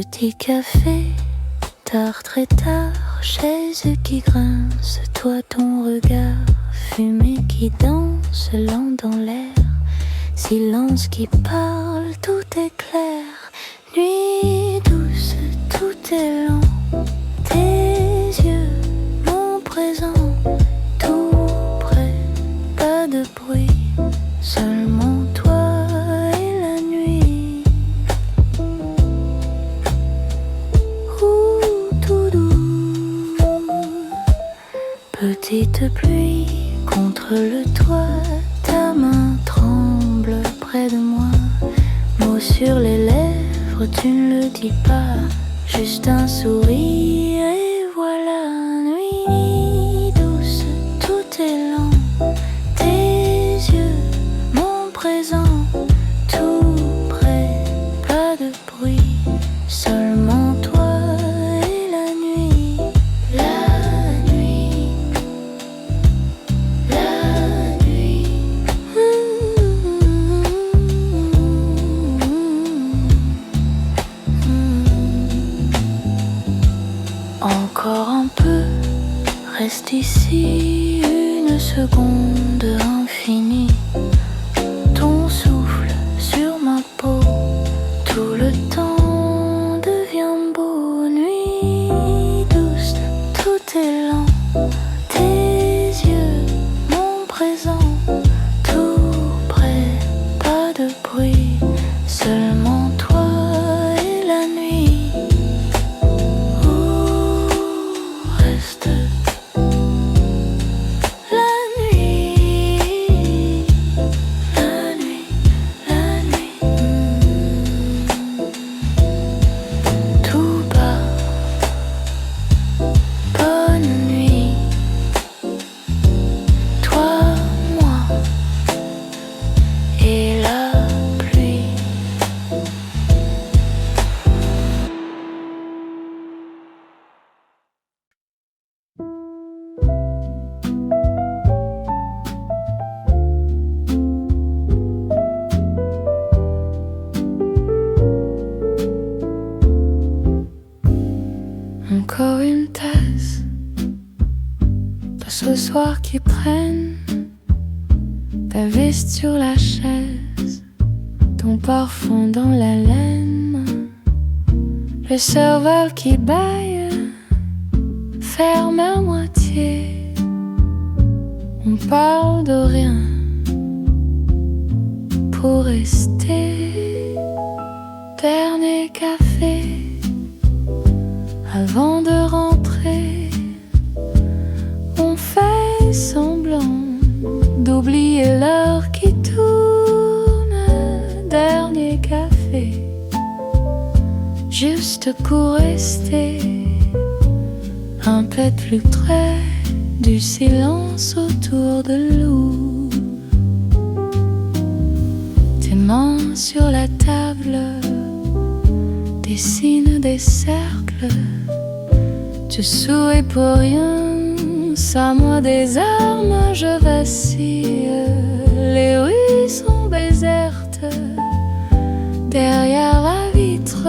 Petit café, tard très tard, chaise qui grince, toi ton regard, fumée qui danse, lent dans l'air, silence qui parle, tout est clair, nuit douce, tout est lent, tes yeux, mon présent, tout près, pas de bruit, seulement toi et la nuit. Tout doux, petite pluie contre le toit, ta main tremble près de moi, mots sur les lèvres, tu ne le dis pas, juste un sourire et voilà, nuit douce, tout est lent, tes yeux, mon présent, tout près, pas de bruit, seulement toi et la nuit, la nuit, la nuit. Encore un peu, reste ici une seconde infinie. Ton souffle sur ma peau, tout le temps devient beau. Nuit douce, tout est lent, tes yeux, mon présent, tout près, pas de bruit, seulement toi et la nuit. Reste la nuit, la nuit, la nuit. Tout bas, bonne nuit. Toi, moi et la pluie. Encore une tasse, pas ce soir qui prenne ta veste sur la chaise, ton parfum dans la laine, le serveur qui baille, ferme à moitié, on parle de rien pour rester, dernier café avant de rentrer, on fait semblant d'oublier l'heure qui tourne. Dernier café, juste pour rester un peu plus près du silence autour de nous. Tes mains sur la table dessinent des cercles. Tu souris pour rien, sans moi des armes, je vacille. Les rues sont désertes, derrière la vitre,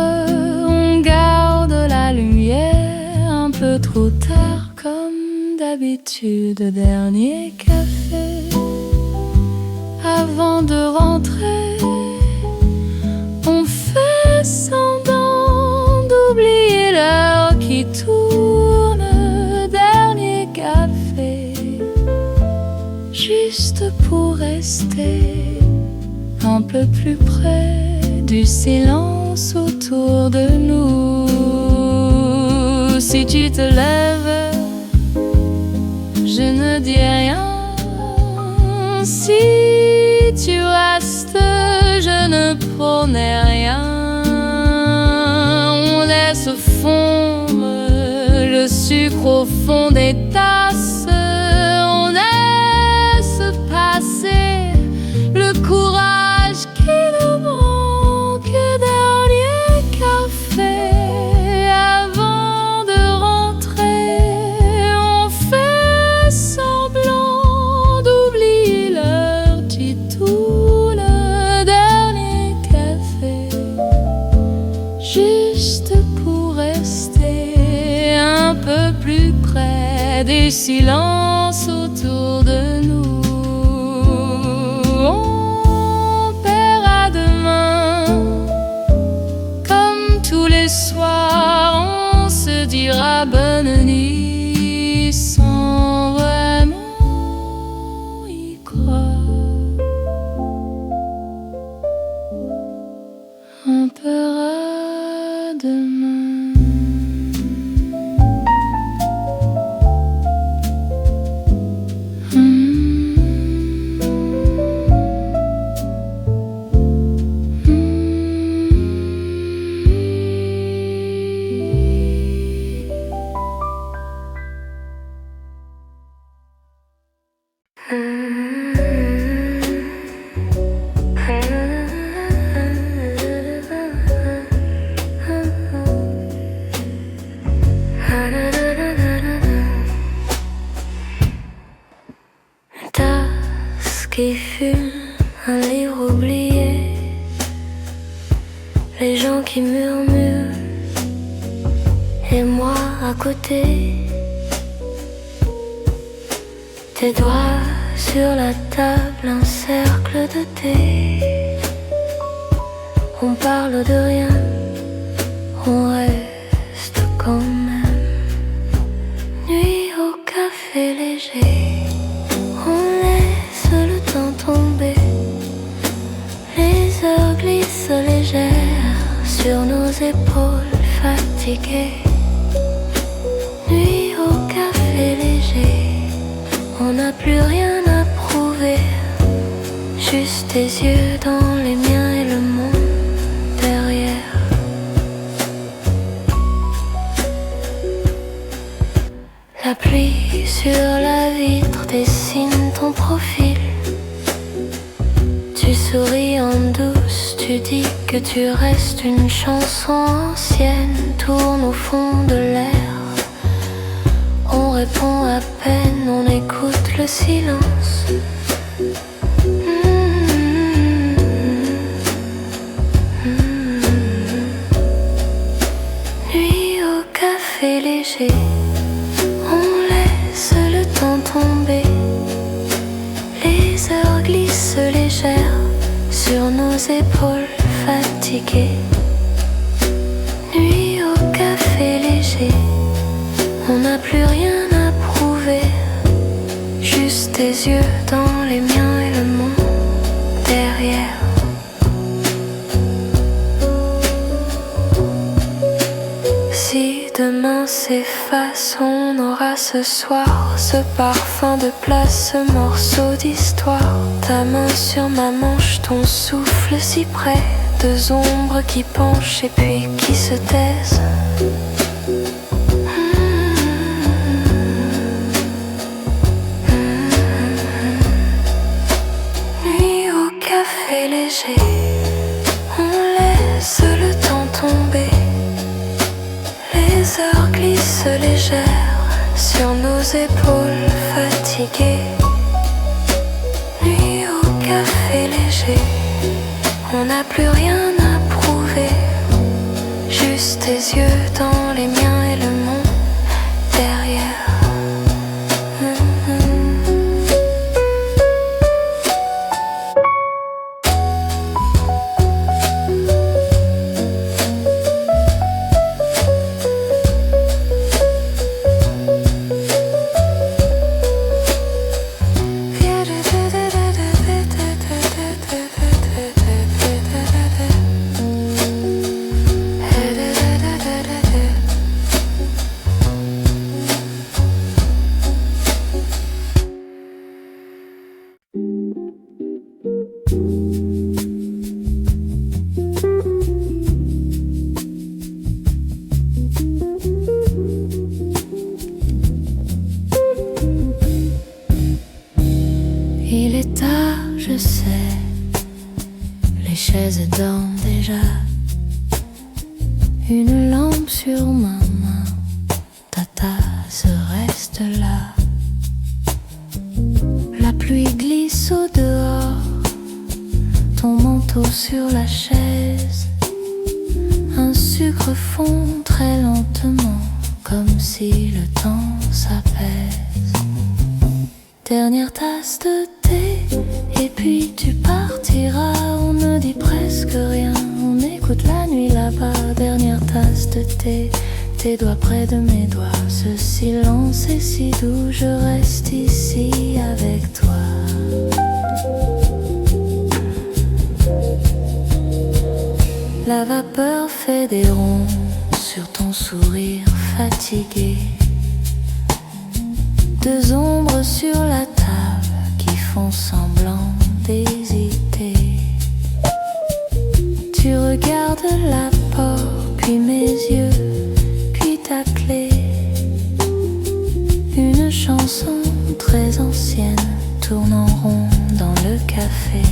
on garde la lumière un peu trop tard, comme d'habitude. Dernier café, avant de rentrer, on fait semblant d'oublier l'heure qui tourne. Dernier café, juste pour rester un peu plus près du silence autour de nous. Si tu te lèves, je ne dis rien. Si tu restes, je ne promets rien. On laisse fondre le sucre au fond des tasses, on laisse passer le courage qui nous manque. Dernier café, avant de rentrer, on fait semblant d'oublier l'heure qui tourne. Dernier café, juste juste pour rester un peu plus près des silences autour de nous. On paiera demain, comme tous les soirs, on se dira bonne nuit sans vraiment y croire. On paiera demain. Qui fume un livre oublié, les gens qui murmurent et moi à côté, tes doigts sur la table, un cercle de thé. On parle de rien, on reste quand même. Nuit au café léger, on laisse le temps tomber. Les heures glissent légères sur nos épaules fatiguées. Nuit au café léger, on n'a plus rien à prouver, juste tes yeux dans les miens et le monde derrière. La pluie sur la vitre dessine ton profil. Tu souris en douce, tu dis que tu restes une chanson ancienne, tourne au fond de l'air. On répond à peine, on écoute le silence. Nuit au café léger, on laisse le temps tomber. Les heures glissent légères sur nos épaules fatiguées. Nuit au café léger, on n'a plus rien à prouver, juste tes yeux dans les miens et le monde derrière. Si demain s'efface, on aura ce soir ce parfum de place, ce morceau d'histoire. Ta main sur ma manche, ton souffle si près, deux ombres qui penchent et puis qui se taisent. Café léger, on laisse le temps tomber. Les heures glissent légères sur nos épaules fatiguées. Nuit au café léger, on n'a plus rien à prouver, juste tes yeux dans les miens et le monde derrière. Il est tard, je sais, les chaises dorment déjà. Une lampe sur ma main, ta tasse reste là. La pluie glisse au dehors, ton manteau sur la chaise. Un sucre refont très lentement, comme si le temps s'apaise. Dernière tasse de thé, et puis tu partiras. On ne dit presque rien, on écoute la nuit là-bas. Dernière tasse de thé, tes doigts près de mes doigts. Ce silence est si doux, je reste ici avec toi. La vapeur fait des ronds sur ton sourire fatigué. Deux ombres sur la table qui font semblant d'hésiter. Tu regardes la porte, puis mes yeux, puis ta clé. Une chanson très ancienne tourne en rond dans le café.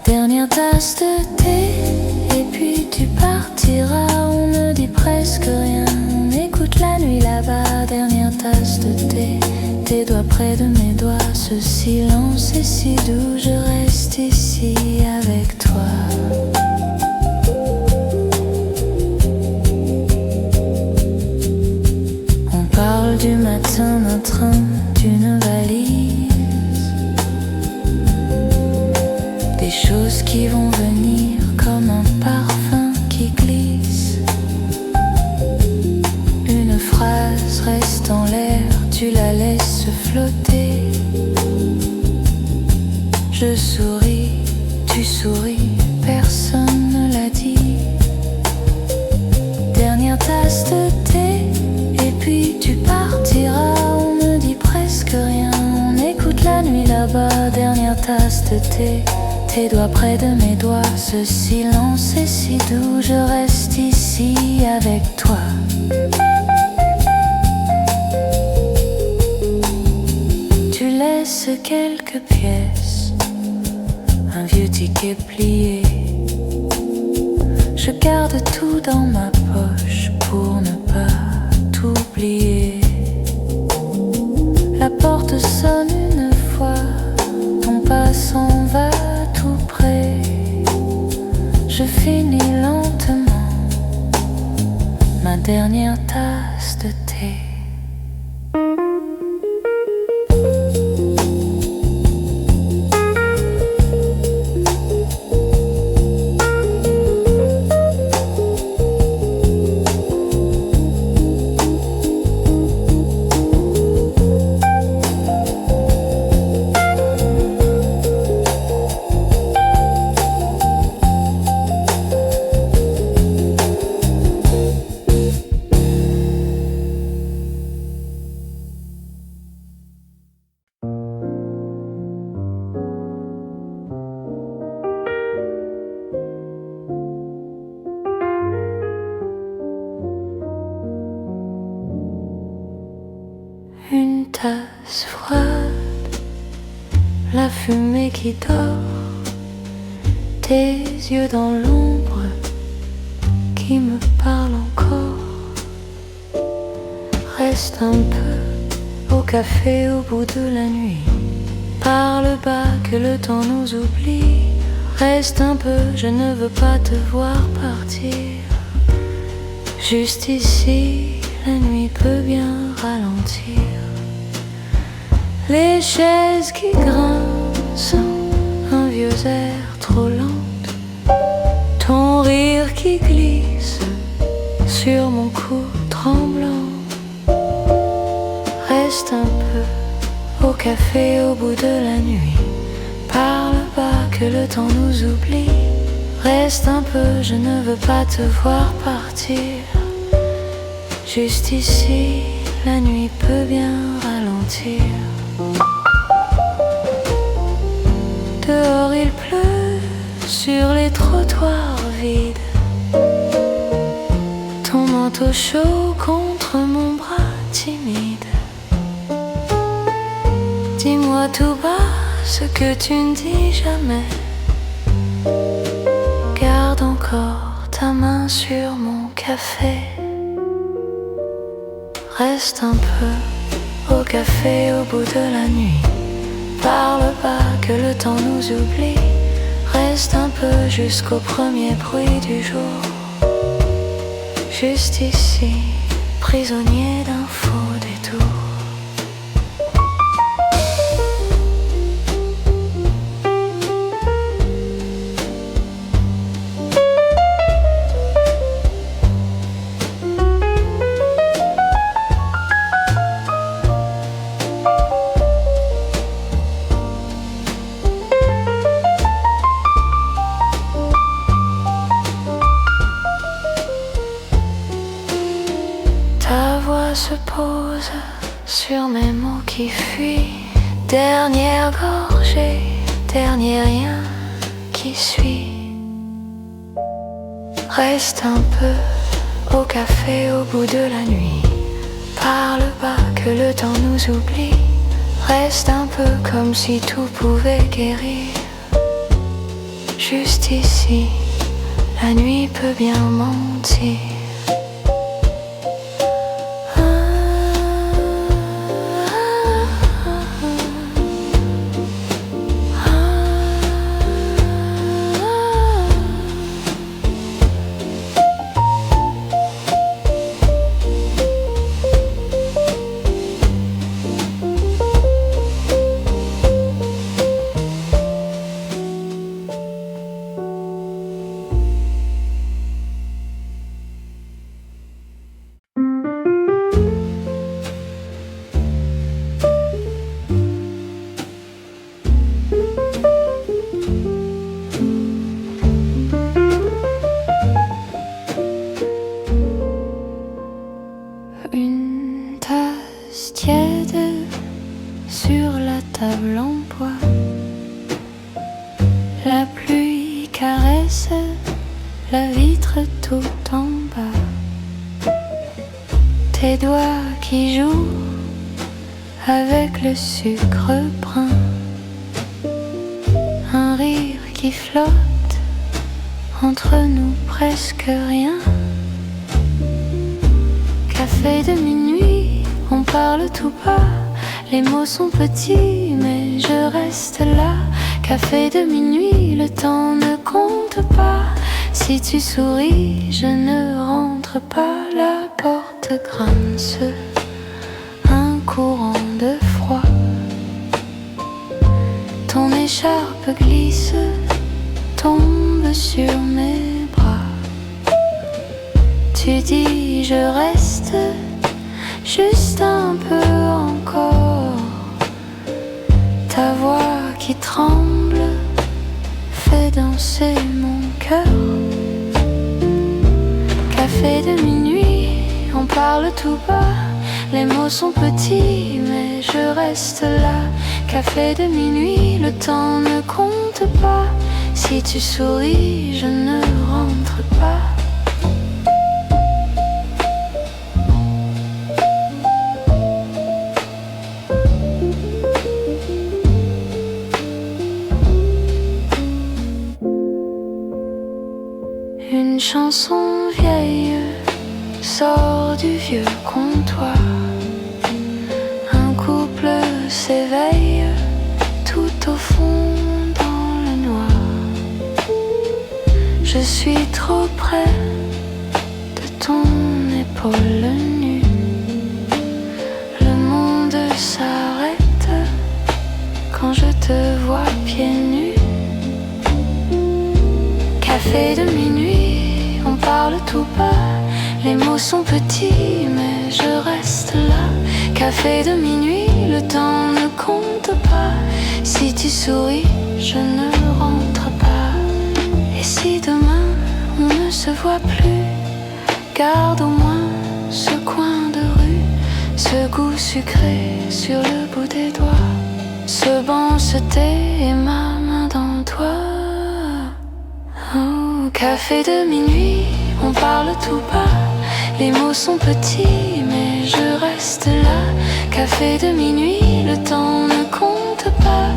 Dernière tasse de thé, et puis tu partiras. On ne dit presque rien, on écoute la nuit là-bas. Dernière tasse de thé, tes doigts près de mes doigts. Ce silence est si doux, je reste ici avec toi. On parle du matin, d'un train, d'une valise, des choses qui vont venir comme un parfum qui glisse. Une phrase reste en l'air, tu la laisses flotter. Je souris, tu souris, personne ne l'a dit. Dernière tasse de thé, et puis tu partiras. On ne dit presque rien, on écoute la nuit là-bas. Dernière tasse de thé, tes doigts près de mes doigts. Ce silence est si doux, je reste ici avec toi. Tu laisses quelques pièces, un vieux ticket plié. Je garde tout dans ma poche pour ne pas t'oublier. La porte sonne une fois, ton pas s'en va tout près. Je finis lentement ma dernière tasse de thé. Une tasse froide, la fumée qui dort, tes yeux dans l'ombre qui me parlent encore. Reste un peu au café au bout de la nuit, parle bas que le temps nous oublie. Reste un peu, je ne veux pas te voir partir. Juste ici, la nuit peut bien ralentir. Les chaises qui grincent, un vieux air trop lent, ton rire qui glisse sur mon cou tremblant. Reste un peu au café au bout de la nuit, parle bas que le temps nous oublie. Reste un peu, je ne veux pas te voir partir. Juste ici, la nuit peut bien ralentir. Dehors il pleut sur les trottoirs vides, ton manteau chaud contre mon bras timide. Dis-moi tout bas ce que tu ne dis jamais. Garde encore ta main sur mon café. Reste un peu au café au bout de la nuit, parle pas que le temps nous oublie. Reste un peu jusqu'au premier bruit du jour. juste ici, prisonnier d'un faux détour. Se pose sur mes mots qui fuient. Dernière gorgée, dernier rien qui suit. Reste un peu au café au bout de la nuit. Parle pas que le temps nous oublie. Reste un peu comme si tout pouvait guérir. Juste ici, la nuit peut bien mentir. Une tasse tiède sur la table en bois. La pluie caresse la vitre tout en bas. Tes doigts qui jouent avec le sucre brun. Un rire qui flotte entre nous, presque rien. Café de minuit, on parle tout bas. Les mots sont petits, mais je reste là. Café de minuit, le temps ne compte pas. Si tu souris, je ne rentre pas. La porte grince, un courant de froid. Ton écharpe glisse, tombe sur mes bras. Tu dis je reste juste un peu encore. Ta voix qui tremble fait danser mon cœur. Café de minuit, on parle tout bas. Les mots sont petits, mais je reste là. Café de minuit, le temps ne compte pas. Si tu souris, je ne rentre pas. Une chanson vieille sort du vieux comptoir. Un couple s'éveille tout au fond dans le noir. Je suis trop près de ton épaule nue. Le monde s'arrête quand je te vois pieds nus. Café de minuit, on parle tout bas. Les mots sont petits, mais je reste là. Café de minuit, le temps ne compte pas. Si tu souris, je ne rentre pas. Et si demain on ne se voit plus, garde au moins ce coin de rue, ce goût sucré sur le bout des doigts. Ce banc se tait et ma main dans toi. Oh, café de minuit, on parle tout bas. Les mots sont petits, mais je reste là. Café de minuit, le temps ne compte pas.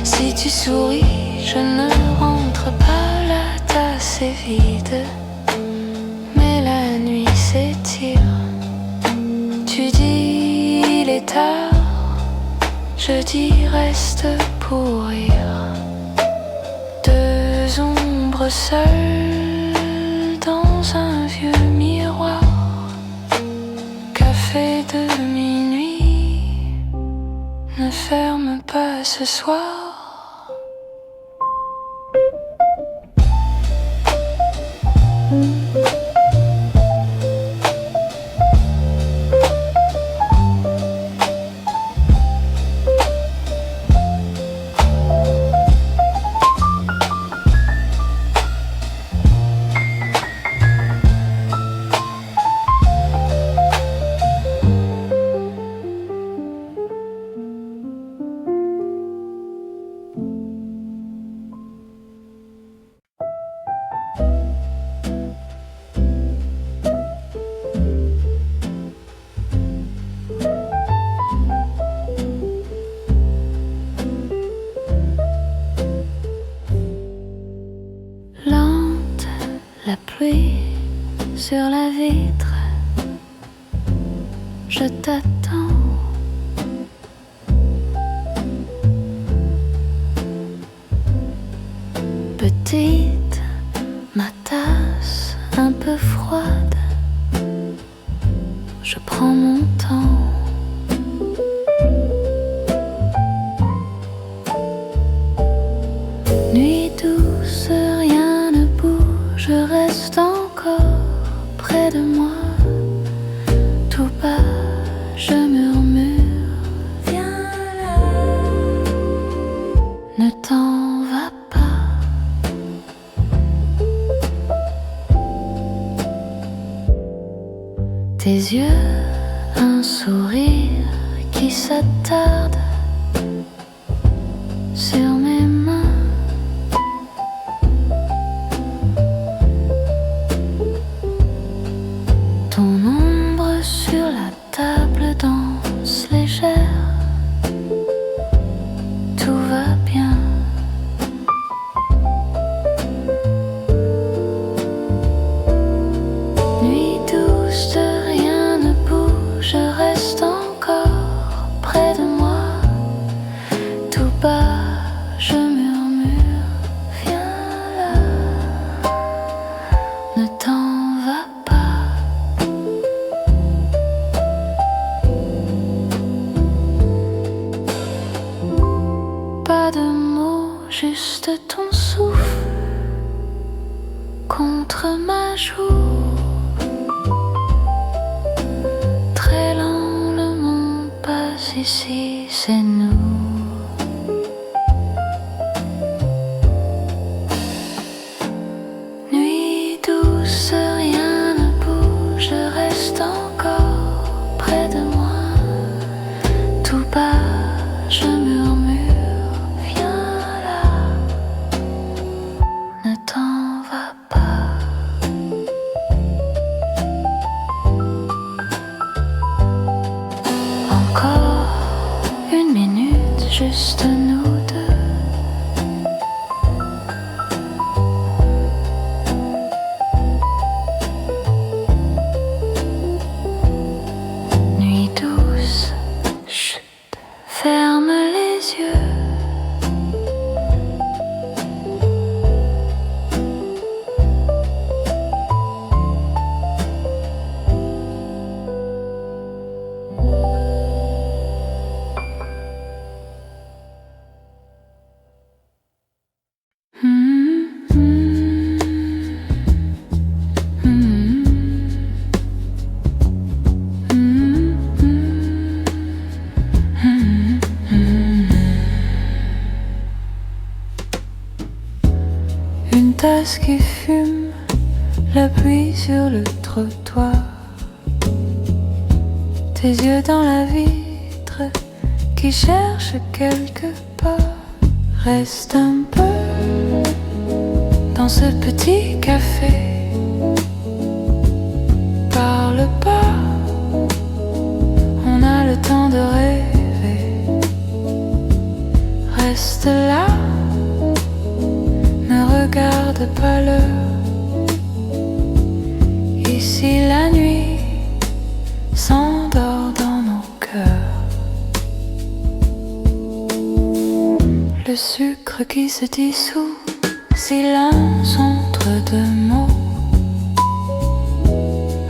Si tu souris, je ne rentre pas. La tasse est vide, mais la nuit s'étire. Tu dis il est tard, je dis reste pour rire. Deux ombres seules dans un vieux miroir. ce soir. La pluie sur la vitre, je t'attends. Petite, ma tasse un peu froide, je prends mon temps. Nuit douce, rien ne bouge, je reste encore près de moi. Tout bas, je murmure, viens là, ne t'en va pas. Tes yeux, un sourire qui s'attarde sur mes mains. Sur la table danse légère, tout va bien. Nuit douce, rien ne bouge, je reste encore près de moi. Tout bas, je murmure, viens là, ne t'en va pas. Pas de mots, juste ton souffle contre ma joue. Très lent, le monde passe ici, c'est nous. Nuit douce, rien ne bouge, je reste encore près de moi. Tout bas, je murmure, ne t'en va pas. Encore une minute, juste nous deux. Nuit douce, chut, ferme les yeux. Une tasse qui fume, la pluie sur le trottoir. Tes yeux dans la vitre qui cherchent quelque part. Reste un peu dans ce petit café. Parle pas, on a le temps de rêver. Reste là, ne regarde pas l'heure. Ici la nuit s'endort dans nos cœurs. Le sucre qui se dissout, silence entre deux mots.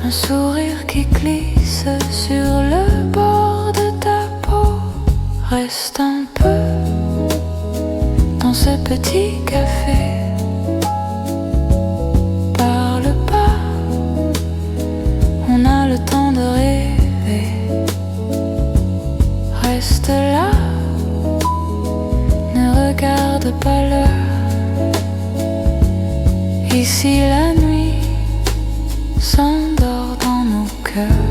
Un sourire qui glisse sur le bord de ta peau. Reste un peu ce petit café. Parle pas, on a le temps de rêver. Reste là, ne regarde pas l'heure. Ici la nuit s'endort dans nos cœurs.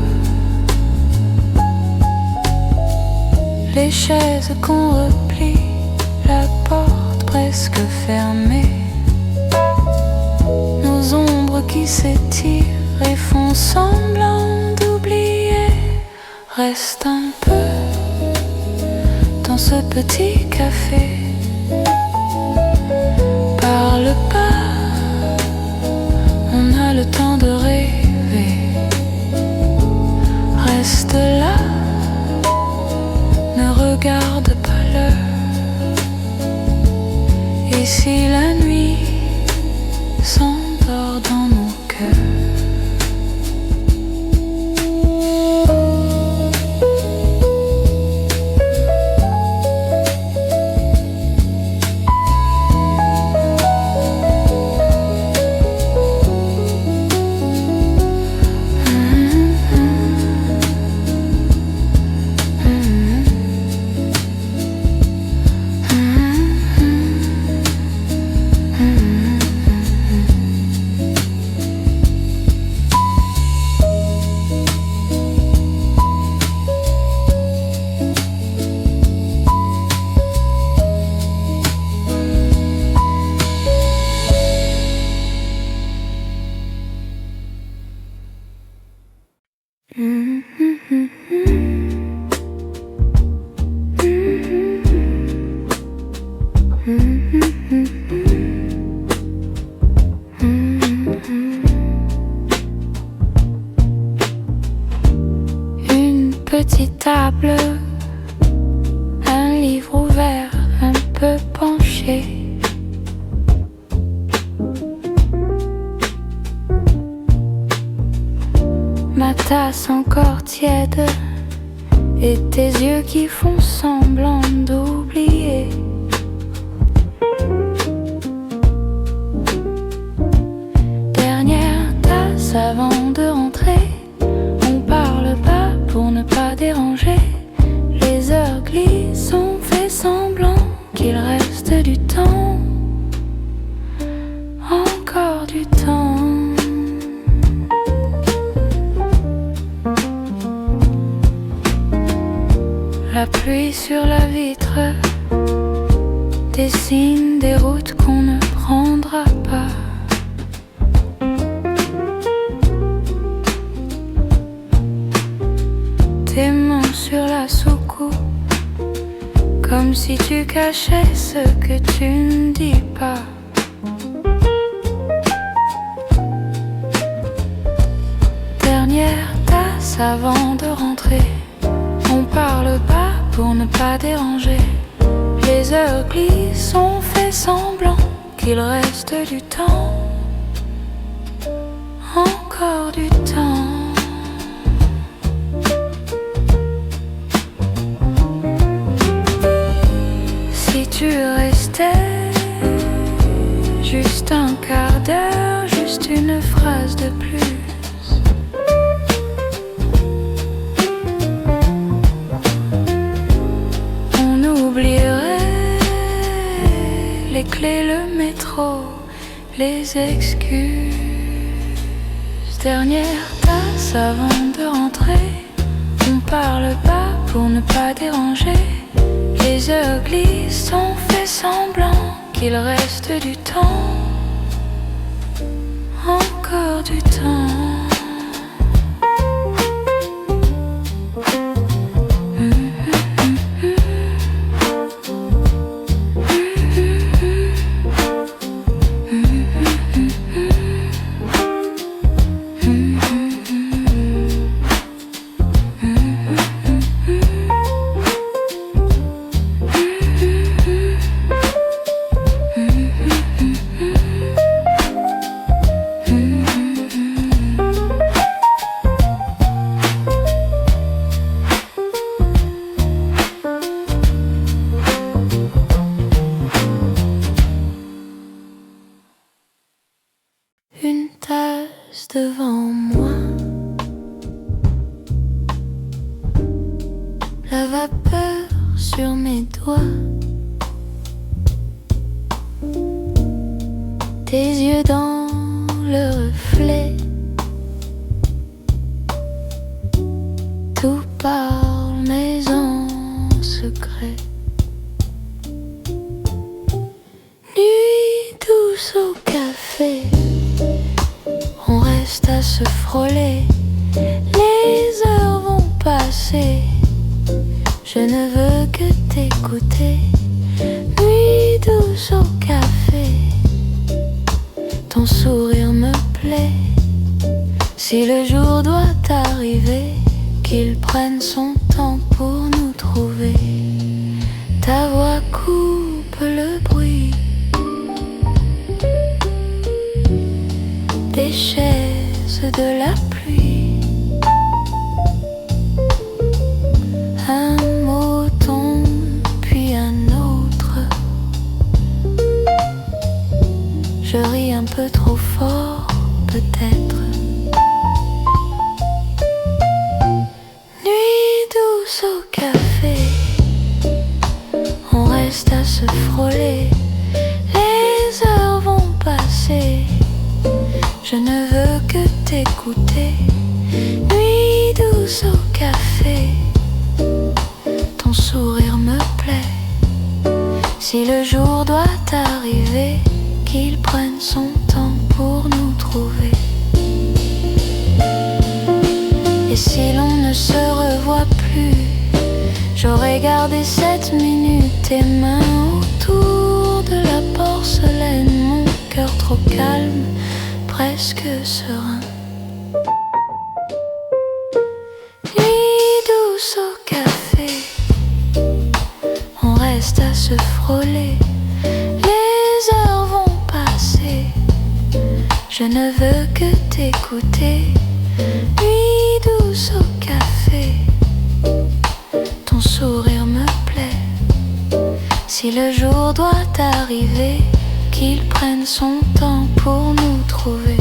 Les chaises qu'on replie, la porte presque fermée. Nos ombres qui s'étirent et font semblant d'oublier. Reste un peu dans ce petit café. Parle pas, on a le temps de rêver. Reste là, ne regarde pas l'heure. Ici la nuit s'endort dans nos cœurs. Une petite table, un livre ouvert, un peu penché. Ma tasse encore tiède et tes yeux qui font semblant d'oublier. Dernière tasse avant de rentrer. On parle pas pour ne pas déranger. Les heures glissent, on fait semblant qu'il reste du temps. Encore du temps. La pluie sur la vitre dessine des routes qu'on ne prendra pas. Tes mains sur la soucoupe, comme si tu cachais ce que tu ne dis pas. Dernière tasse avant de rentrer. On parle pas pour ne pas déranger. Les heures glissent, on fait semblant qu'il reste du temps. Encore du temps. Si tu restais juste un quart d'heure, juste une phrase de plus. Les clés, le métro, les excuses. Dernière tasse avant de rentrer. On parle pas pour ne pas déranger. Les heures glissent, on fait semblant qu'il reste du temps. Encore du temps. sur mes doigts. Tes yeux dans le reflet, tout parle mais en secret. Nuit douce au café, on reste à se frôler. Les heures vont passer, je ne veux que t'écouter. Nuit douce au café, ton sourire me plaît. Si le jour doit arriver, qu'il prenne son temps pour nous trouver. Ta voix coupe le bruit des chaises de la pluie. Un mot tombe puis un autre. Je ris un peu trop fort peut-être. Nuit douce au café, on reste à se frôler. Les heures vont passer, je ne veux que t'écouter. Nuit douce au café, ton sourire me plaît. Si le jour doit arriver, qu'il prenne son temps pour nous trouver. Et si l'on ne se revoit plus, j'aurais gardé cette minute, tes mains autour de la porcelaine, mon cœur trop calme, presque serein. Nuit douce au café, on reste à se frôler. Les heures vont passer, je ne veux que t'écouter. Nuit douce au café, ton sourire me plaît. Si le jour doit arriver, qu'il prenne son temps pour nous trouver.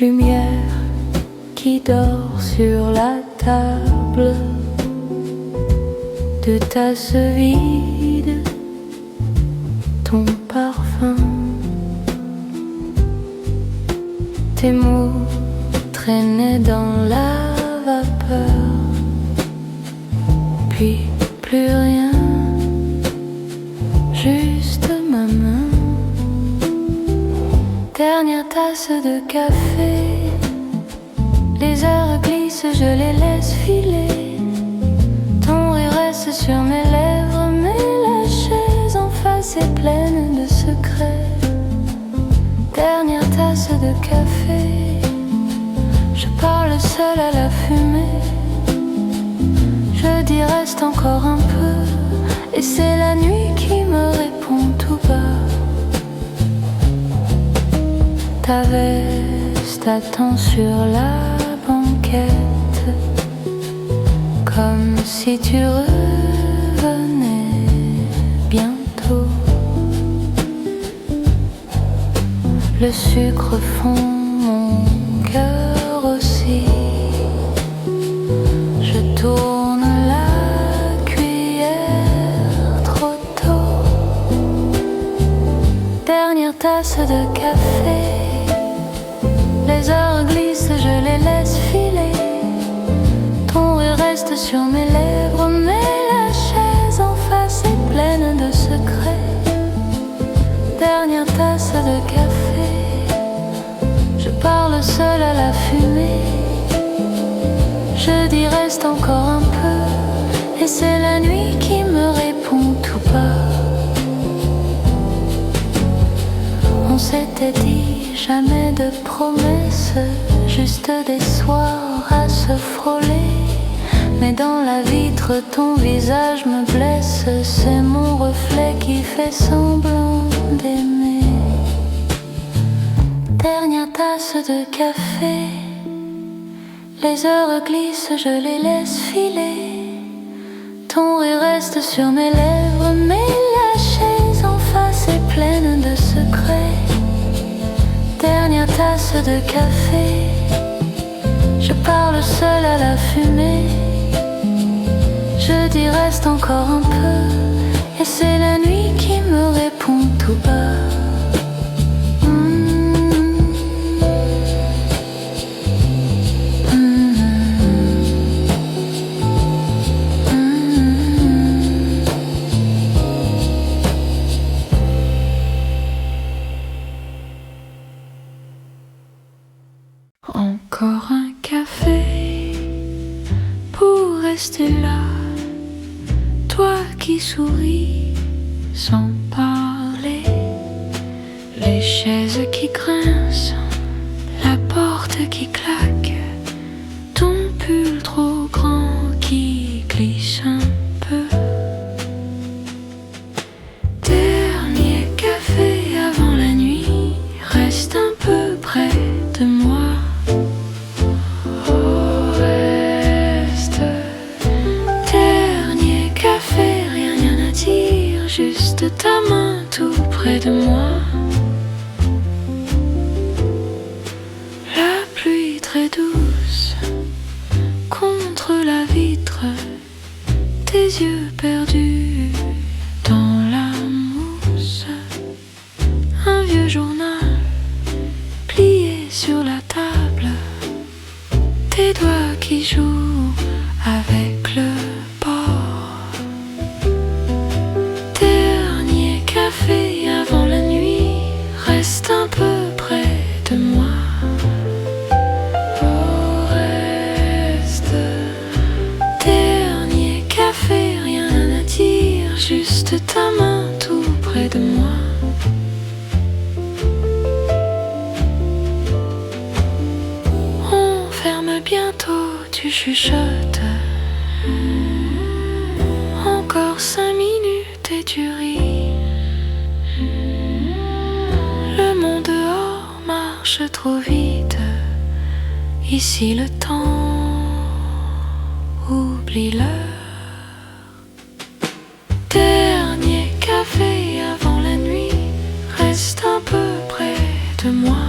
Lumière qui dort sur la table de tasse vide, ton parfum, tes mots traînaient dans la vapeur, puis plus rien, juste ma main. Dernière tasse de café, les heures glissent, je les laisse filer. Ton rire reste sur mes lèvres, mais la chaise en face est pleine de secrets. Dernière tasse de café, je parle seul à la fumée. Je dis reste encore un peu, et c'est la nuit qui me répond tout bas. Ta veste attend sur la banquette, comme si tu revenais bientôt. Le sucre fond mon cœur aussi. Je tourne la cuillère trop tôt. Dernière tasse de café, les heures glissent, je les laisse filer. Ton rire reste sur mes lèvres, mais la chaise en face est pleine de secrets. Dernière tasse de café, je parle seul à la fumée. Je dis reste encore un peu, et c'est s'était dit, jamais de promesses, juste des soirs à se frôler. Mais dans la vitre, ton visage me blesse, c'est mon reflet qui fait semblant d'aimer. Dernière tasse de café, les heures glissent, je les laisse filer. Ton rire reste sur mes lèvres, mais la chaise en face est pleine de secrets. Dernière tasse de café, je parle seule à la fumée. Je dis reste encore un peu, et c'est la nuit qui me répond tout bas. Encore un café pour rester là, toi qui souris sans parler, les chaises qui grincent, la porte qui claque, ton pull trop grand qui glisse un peu. Dernier café avant la nuit, reste un peu près de moi. Juste ta main tout près de moi. La pluie très douce contre la vitre, tes yeux perdus dans la mousse. Un vieux journal plié sur la table, tes doigts qui jouent avec le avant la nuit, reste un peu près de moi. Oh, reste. Dernier café, rien à dire, juste ta main tout près de moi. On ferme bientôt, tu chuchotes. Encore 5 minutes et tu ris. Le monde dehors marche trop vite. Ici le temps oublie l'heure. Dernier café avant la nuit, reste un peu près de moi.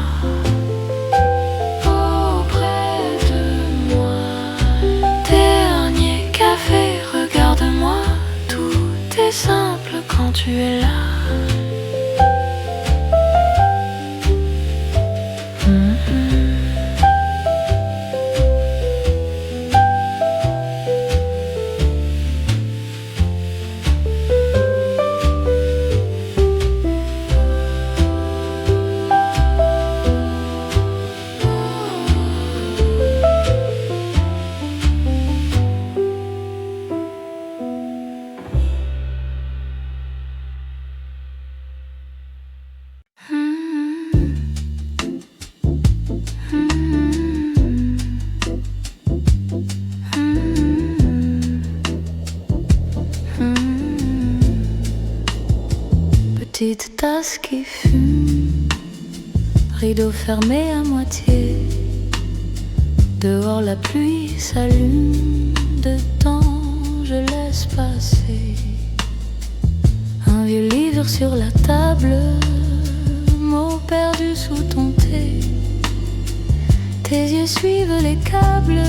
Oh, près de moi. Dernier café, regarde-moi. Tout est simple quand tu es là. Petite tasse qui fume, rideau fermé à moitié. Dehors la pluie s'allume, dedans je laisse passer. Un vieux livre sur la table, mots perdus sous ton thé. Tes yeux suivent les câbles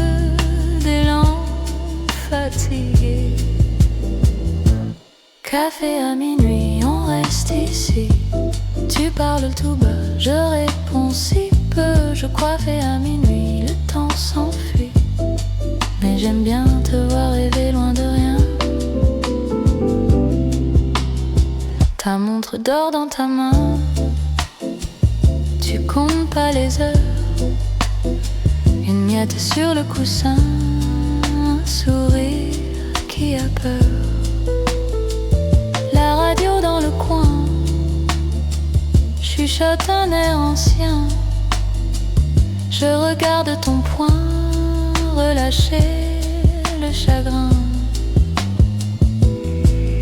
des lampes fatiguées. Café à minuit, on reste ici. Tu parles tout bas, je réponds si peu. Je coiffais à minuit, le temps s'enfuit. Mais j'aime bien te voir rêver loin de rien. Ta montre dort dans ta main. Tu comptes pas les heures. Une miette sur le coussin, un sourire qui a peur. La radio dans le coin, je chuchote un air ancien. Je regarde ton poing relâcher le chagrin.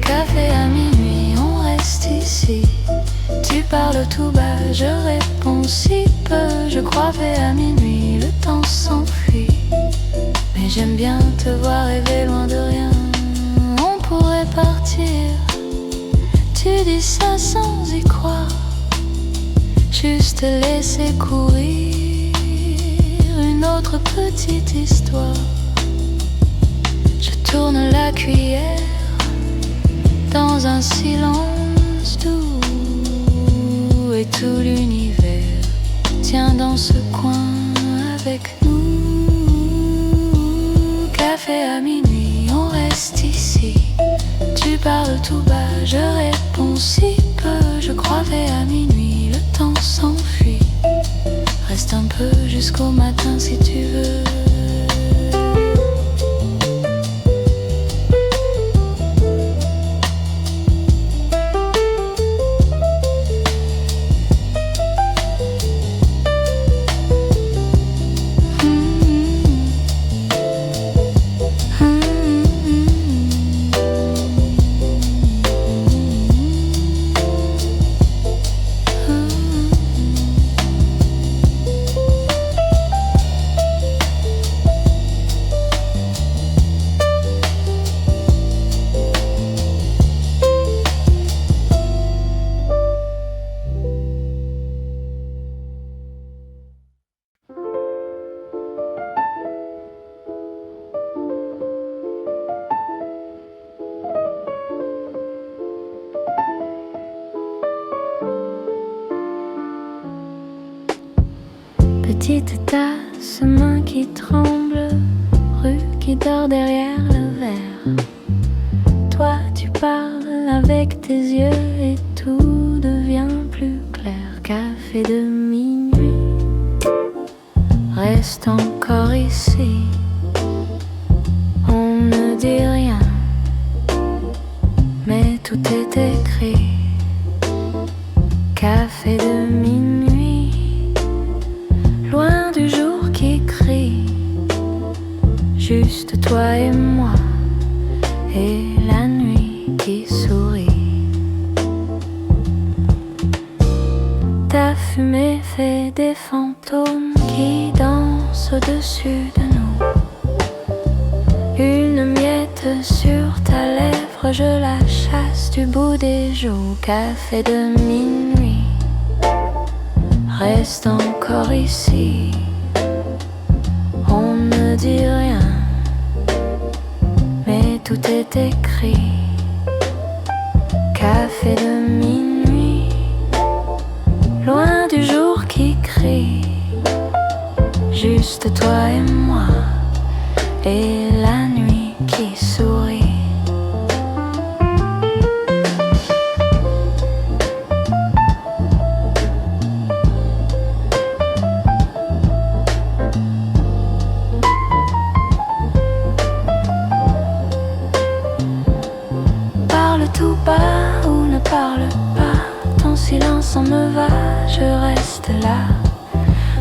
Café à minuit, on reste ici. Tu parles tout bas, je réponds si peu. Je crois à minuit, le temps s'enfuit. Mais j'aime bien te voir rêver loin de rien. On pourrait partir, tu dis ça sans y croire. Juste laisser courir une autre petite histoire. Je tourne la cuillère dans un silence doux. Et tout l'univers tient dans ce coin avec nous. Café à minuit, on reste ici. Tu parles tout bas, je réponds si peu. Je crois à minuit, le temps s'enfuit. Reste un peu jusqu'au matin si tu veux. Petite tasse, main qui tremble, rue qui dort derrière le verre. Toi tu parles avec tes yeux et tout devient plus clair. Café de minuit, reste encore ici. On ne dit rien, mais tout est écrit. Café de minuit, loin du jour qui crie. Juste toi et moi, et la nuit qui sourit. Ta fumée fait des fantômes qui dansent au-dessus de nous. Une miette sur ta lèvre, je la chasse du bout des joues. Café de minuit, reste encore ici. On ne dit rien, mais tout est écrit. Café de minuit, loin du jour qui crie. Juste toi et moi, et la nuit qui sourit. Parle tout bas ou ne parle pas, ton silence en me va, je reste là.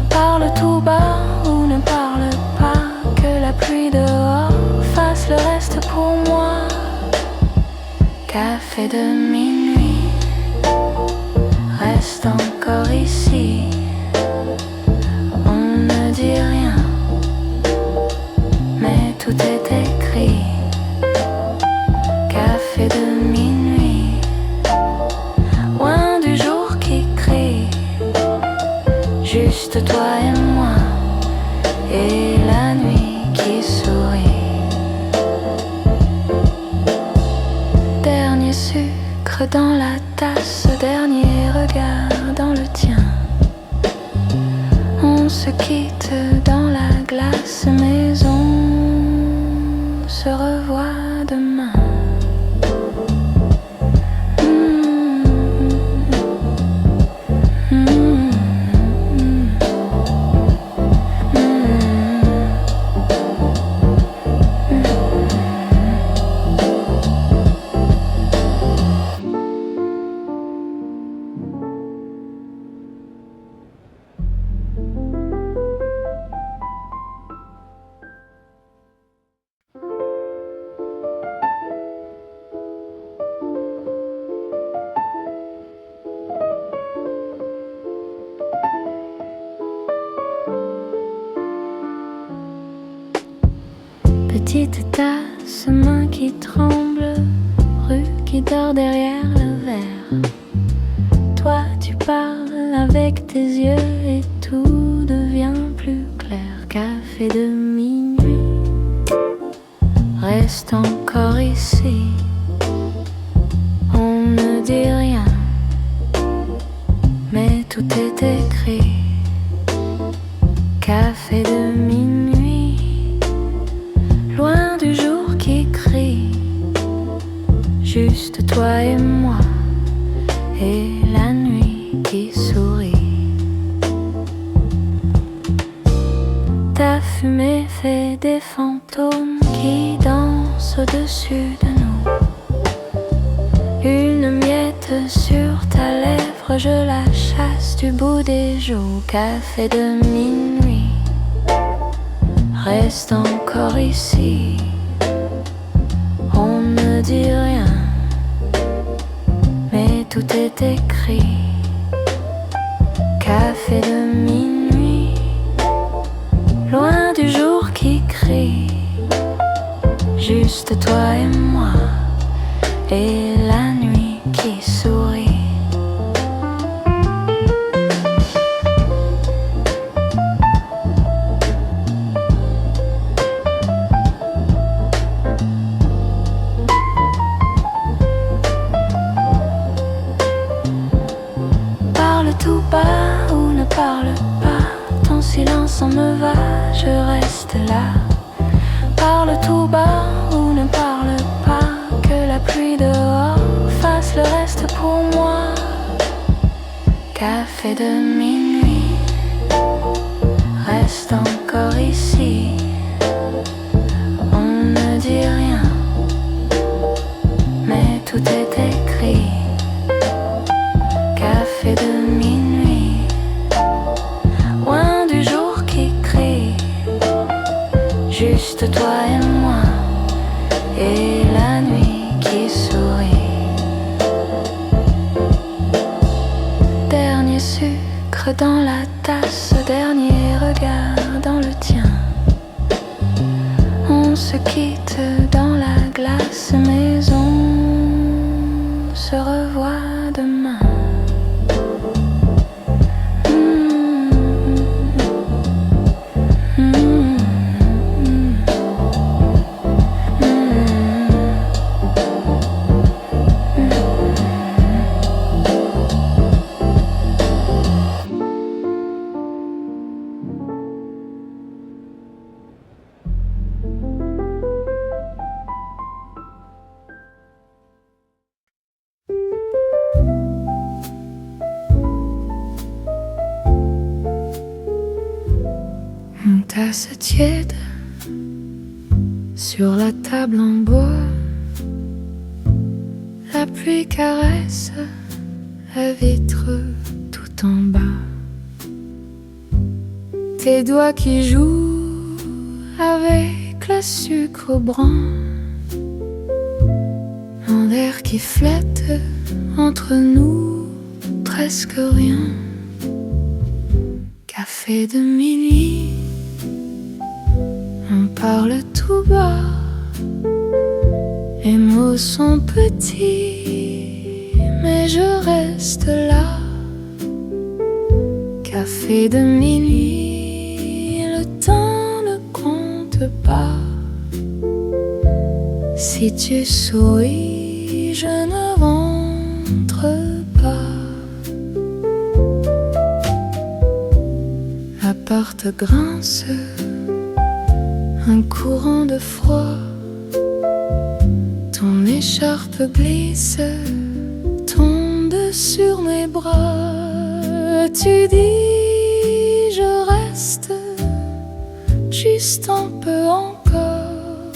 Parle tout bas ou ne parle pas, que la pluie dehors fasse le reste pour moi. Café de minuit, reste encore ici. On ne dit rien, mais tout est écrit. Café de minuit, loin du jour qui crie. Juste toi et moi, et la nuit qui sourit. Dernier sucre dans la tasse, dernier regard dans le tien. On se quitte dans la glace, mais on se revoit demain. Petite tasse, main qui tremble, rue qui dort derrière le verre. Toi tu parles avec tes yeux et tout devient plus clair. Café de minuit, reste encore ici. On ne dit rien, mais tout est écrit. Café de minuit, loin du jour qui crie. Juste toi et moi, et la nuit qui sourit. Ta fumée fait des fantômes qui dansent au-dessus de nous. Une miette sur ta lèvre, je la chasse du bout des joues. Café de minuit, reste encore ici. On ne dit rien, mais tout est écrit. Café de minuit, loin du jour qui crie. Juste toi et moi, et la nuit qui sourit. Parle tout bas ou ne parle pas, ton silence en me va, je reste là. Parle tout bas ou ne parle pas, que la pluie dehors fasse le reste pour moi. Café de minuit, reste encore ici. On ne dit rien, mais tout est écrit. Café de minuit, loin du jour qui crie. Juste toi et moi, et la nuit qui sourit. Dernier sucre dans la tasse, dernier regard dans le tien. On se quitte dans la glace, mais on se revoit demain. Une tasse tiède sur la table en bois. La pluie caresse la vitre tout en bas. Tes doigts qui jouent avec le sucre brun. Un air qui flotte entre nous, presque rien. Café de minuit, on parle tout bas. Les mots sont petits, mais je reste là. Café de minuit, le temps ne compte pas. Si tu souris, je ne rentre pas. La porte grince, un courant de froid. Ton écharpe glisse, tombe sur mes bras. Tu dis, je reste juste un peu encore.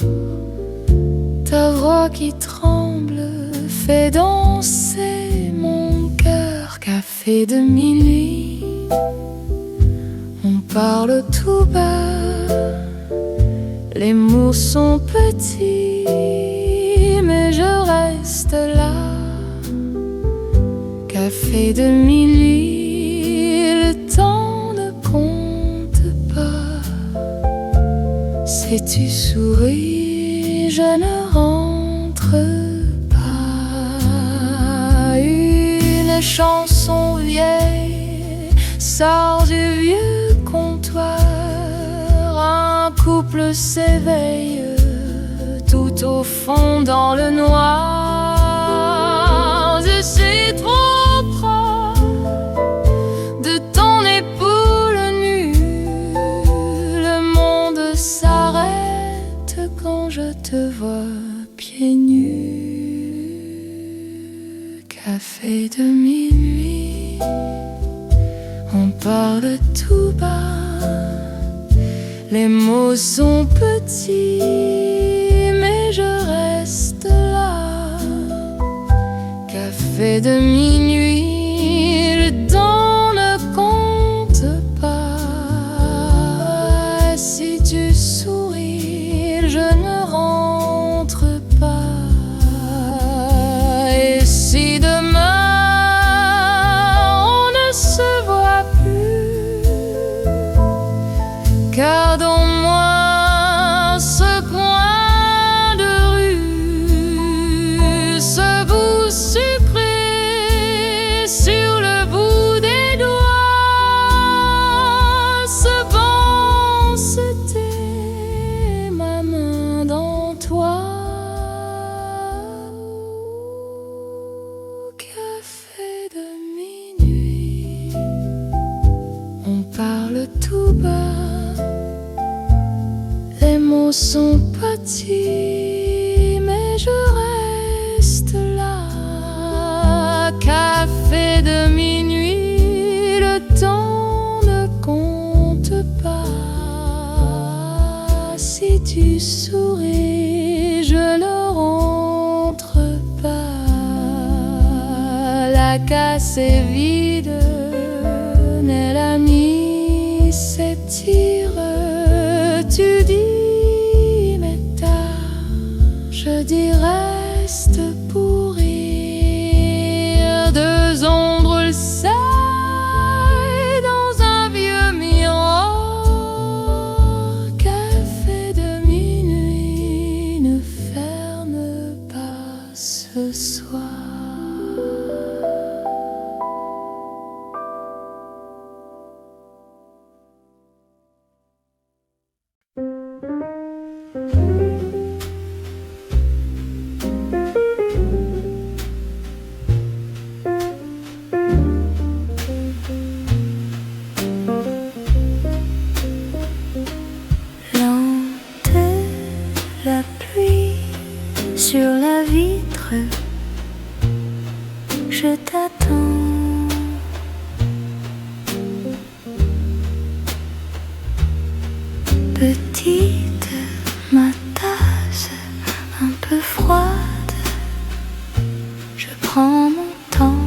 Ta voix qui tremble fait danser mon cœur. Café de minuit, on parle tout bas. Les mots sont petits, mais je reste là. Café de minuit, le temps ne compte pas. Si tu souris, je ne rentre pas. Une chanson vieille sort du vieux comptoir. Un couple s'éveille tout au fond dans le noir. Je suis trop proche de ton épaule nue. Le monde s'arrête quand je te vois pieds nus. Café de minuit, on parle tout bas. Les mots sont petits, mais je reste là. Café de minuit, le temps ne compte pas. Si tu souris, je ne rentre pas. Et si demain on ne se voit plus, garde-moi ce coin de rue, ce bout sucré sur le bout des doigts. Ce banc, c'était ma main dans toi. Café de minuit, on parle tout bas. Les mots sont petits, mais je reste là. Café de minuit, le temps ne compte pas. Si tu souris, je ne rentre pas. La casse est vide, mais la nuit s'étire. Tu dis mais tard, je dis reste pour rire. Deux ombres le saillent dans un vieux miroir. Café de minuit, ne ferme pas ce soir. La pluie sur la vitre, je t'attends. Petite, ma tasse un peu froide, je prends mon temps.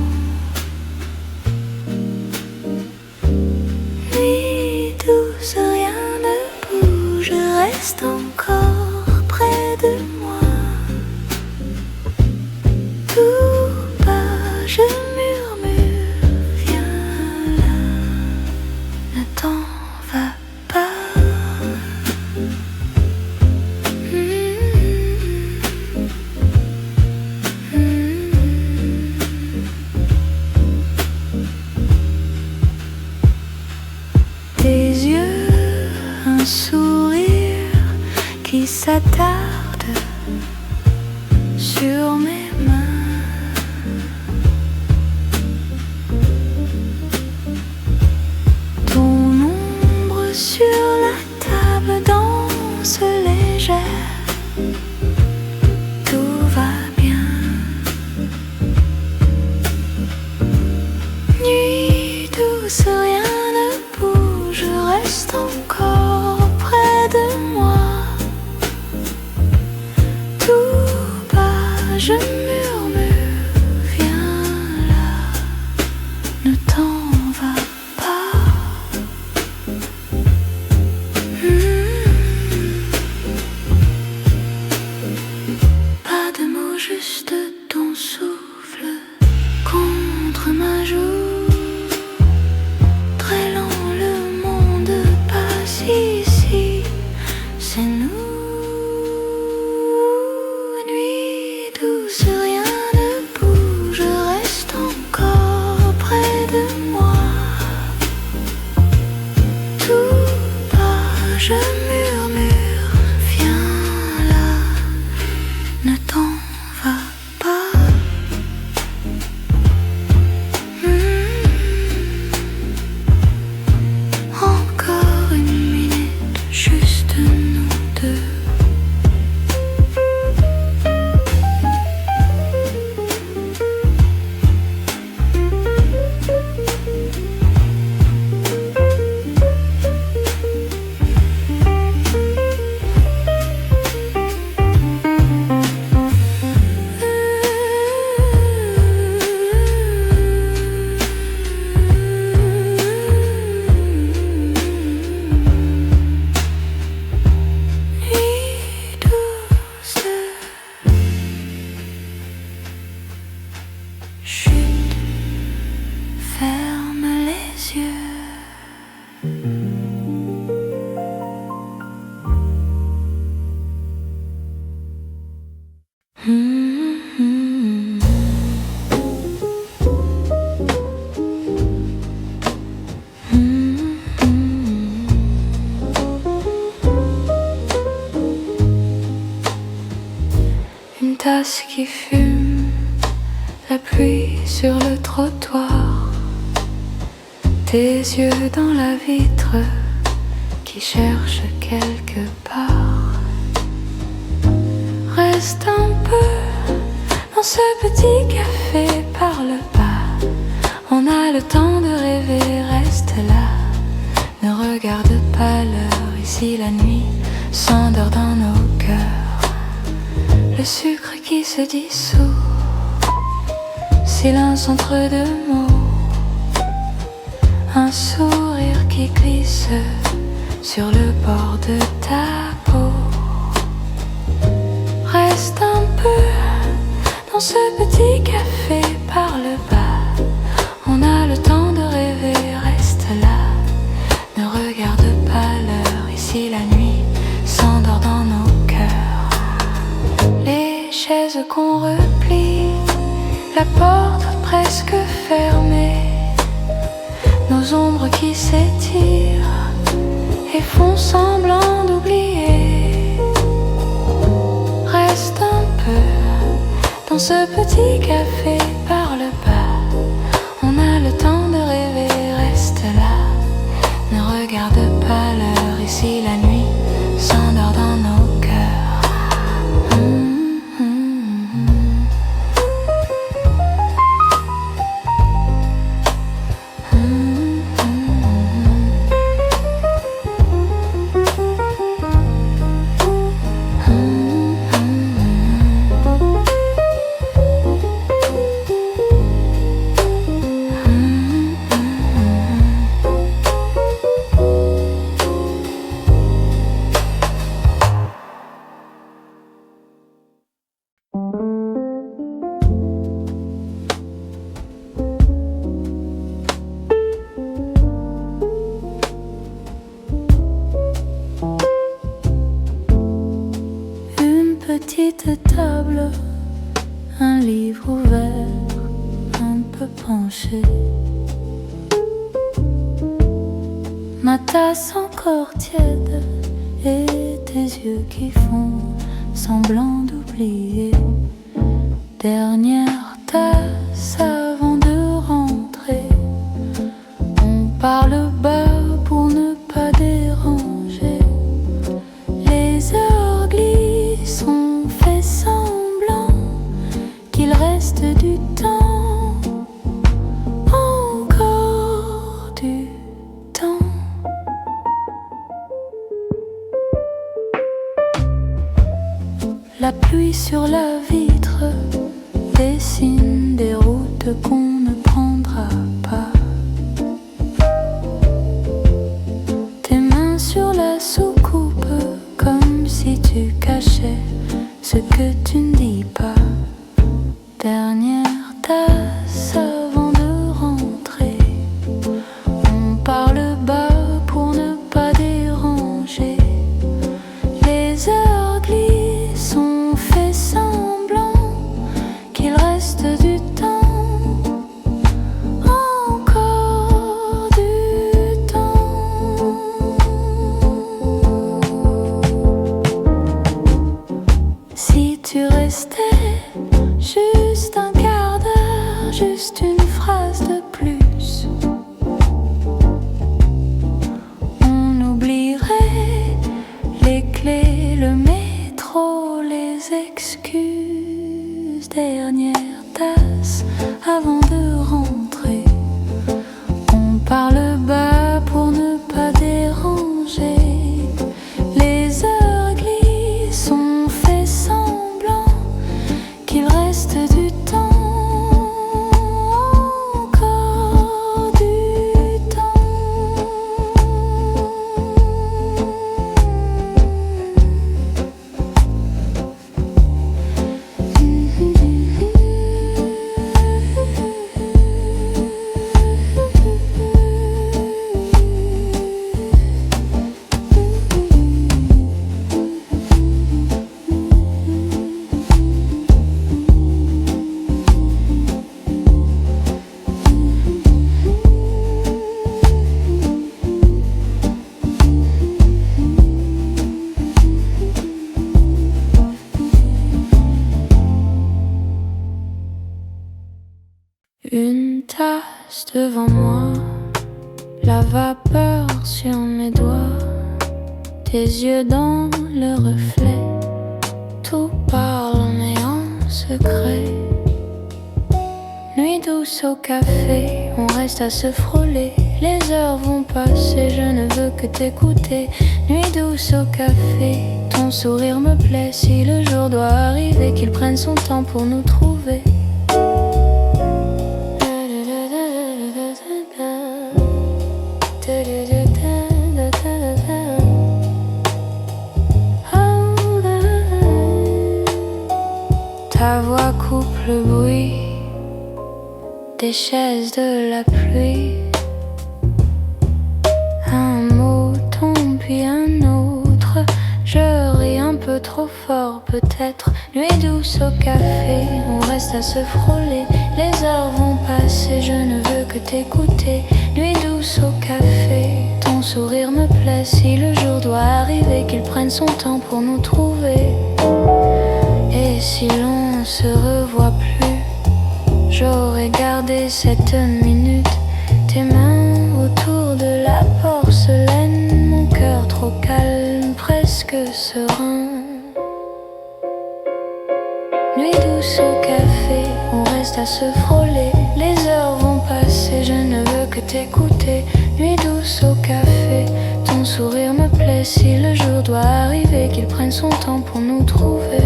Nuit douce, rien ne bouge, reste encore près de moi. Tout bas, je murmure, viens là, ne t'en va pas. Tes yeux, un sourire qui s'attarde sur mes mains. Ton ombre sur la table danse légère. Tout va bien. Nuit douce, rien ne bouge, reste encore près de moi. tasses qui fument, la pluie sur le trottoir, tes yeux dans la vitre qui cherchent quelque part. Reste un peu dans ce petit café par le bas, on a le temps de rêver, reste là. Ne regarde pas l'heure, ici la nuit s'endort dans nos cœurs. Le sucre qui se dissout, silence entre deux mots, un sourire qui glisse sur le bord de ta peau. Reste un peu dans ce petit café par le bas, on a le temps de rêver, reste là. Ne regarde pas l'heure, ici la nuit s'endort dans nos cœurs. Les chaises qu'on replie, la porte presque fermée, nos ombres qui s'étirent et font semblant d'oublier. Reste un peu dans ce petit café par le bas, on a le temps de rêver, reste là. Ne regarde pas l'heure, ici la nuit s'endort dans nos cœurs. Petite table, un livre ouvert, un peu penché, ma tasse encore tiède et tes yeux qui font semblant d'oublier. Dernière tasse avant de rentrer, on parle bas pour ne pas déranger. Les heures glissent, on fait semblant qu'il reste du temps, encore du temps. La pluie sur la vitre dessine des routes qu'on ne prendra pas. Tes mains sur la soucoupe, comme si tu cachais ce que tu ne dis pas. Dernière tasse avant de rentrer, on parle bas pour ne pas déranger. Les heures glissent, on fait semblant qu'il reste du temps, encore du temps. Si tu restais juste un quart d'heure, juste une phrase de plus, on oublierait les clés, le métro, les excuses. Dernière tasse avant de rentrer, on parle bas pour ne pas déranger. Les heures glissent, on fait semblant qu'il reste du temps, encore du temps. devant moi, la vapeur sur mes doigts, tes yeux dans le reflet, tout parle mais en secret. Nuit douce au café, on reste à se frôler, les heures vont passer, je ne veux que t'écouter. Nuit douce au café, ton sourire me plaît, si le jour doit arriver, qu'il prenne son temps pour nous trouver. Ta voix coupe le bruit des chaises de la pluie. Un mot tombe puis un autre, je ris un peu trop fort peut-être. Nuit douce au café, on reste à se frôler, les heures vont passer, je ne veux que t'écouter. Nuit douce au café, ton sourire me plaît, si le jour doit arriver, qu'il prenne son temps pour nous trouver. Et si l'on se revoit plus, j'aurais gardé cette minute, tes mains autour de la porcelaine, mon cœur trop calme, presque serein. Nuit douce au café, on reste à se frôler, les heures vont passer, je ne veux que t'écouter. Nuit douce au café, ton sourire me plaît, si le jour doit arriver, qu'il prenne son temps pour nous trouver.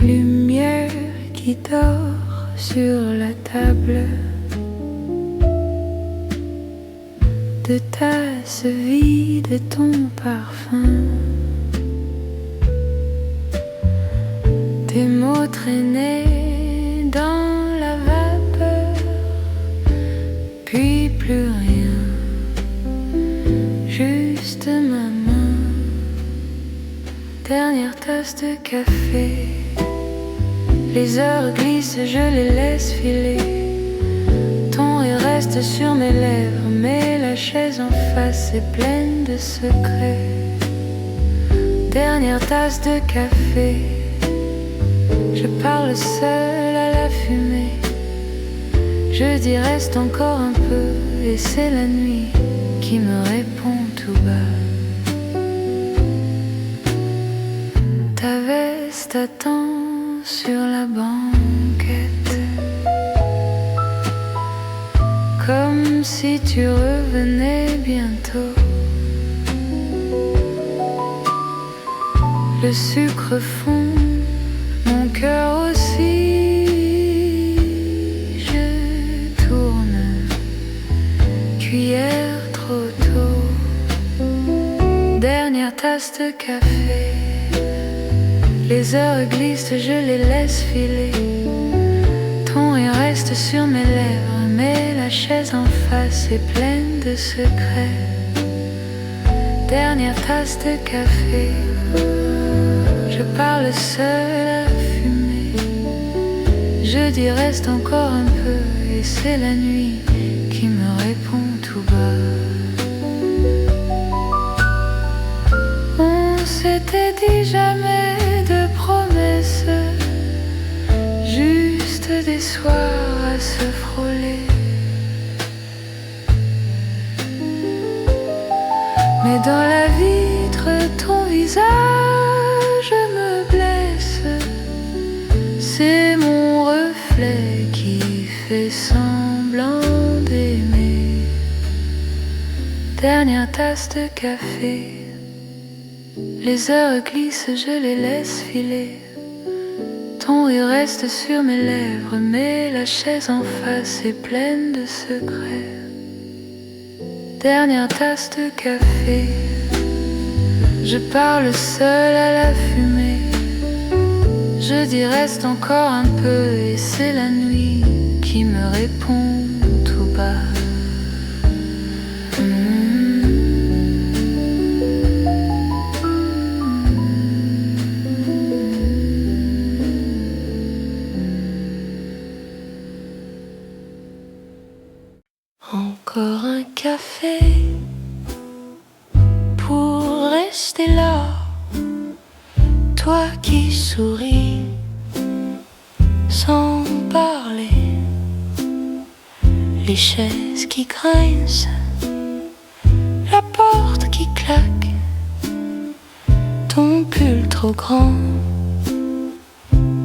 Lumière qui dort sur la table, de tasses vides, ton parfum, tes mots traînés dans la vapeur, puis plus rien, juste ma main. Dernière tasse de café, les heures glissent, je les laisse filer. Ton rire reste sur mes lèvres, mais la chaise en face est pleine de secrets. Dernière tasse de café, je parle seul à la fumée. Je dis reste encore un peu, et c'est la nuit qui me répond tout bas. Ta veste attend sur la banquette, comme si tu revenais bientôt. Le sucre fond, mon cœur aussi. Je tourne, cuillère trop tôt. Dernière tasse de café, les heures glissent, je les laisse filer. Ton rire reste sur mes lèvres, mais la chaise en face est pleine de secrets. Dernière tasse de café, je parle seul à la fumée. Je dis reste encore un peu, et c'est la nuit qui me répond tout bas. On s'était dit jamais de promesses, juste des soirs à se frôler. Mais dans la vitre, ton visage me blesse. C'est mon reflet qui fait semblant d'aimer. Dernière tasse de café, les heures glissent, je les laisse filer. Ton rire reste sur mes lèvres, mais la chaise en face est pleine de secrets. Dernière tasse de café, je parle seul à la fumée. Je dis reste encore un peu et c'est la nuit qui me répond tout bas. Encore un café pour rester là, toi qui souris sans parler, les chaises qui grincent, la porte qui claque, ton pull trop grand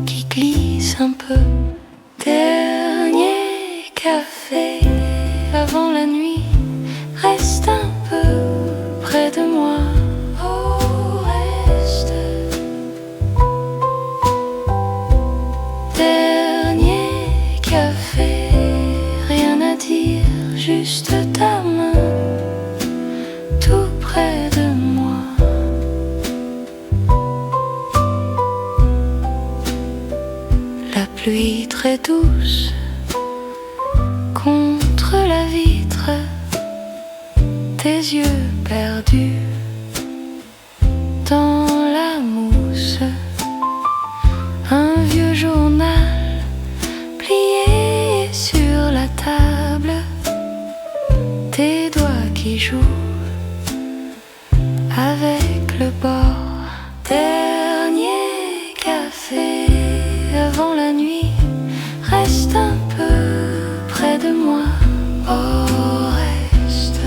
qui glisse un peu. Dernier café avant la nuit, reste un peu près de moi. Oh, reste. Dernier café, rien à dire, juste ta main tout près de moi. La pluie très douce contre la vitre, tes yeux perdus dans la mousse, un vieux journal plié sur la table, tes doigts qui jouent avec le bord. Dernier café avant la nuit, reste un peu près de moi. Oh, reste.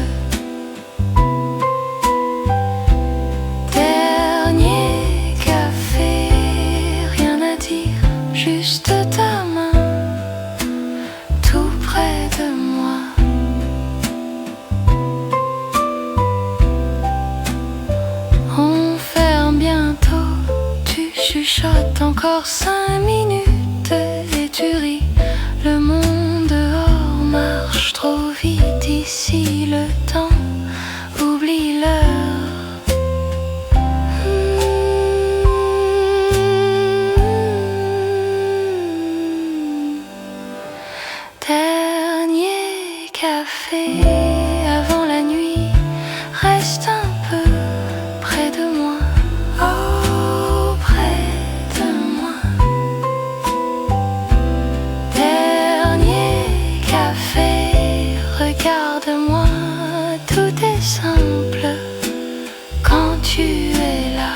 Dernier café, rien à dire, juste ta main tout près de moi. On ferme bientôt, tu chuchotes encore 5 minutes et tu ris. Le monde dehors marche trop vite ici, le temps oublie l'heure. Dernier café avant la nuit, reste un peu près de moi. Oh, près de moi. Dernier café, regarde-moi, tout est simple quand tu es là.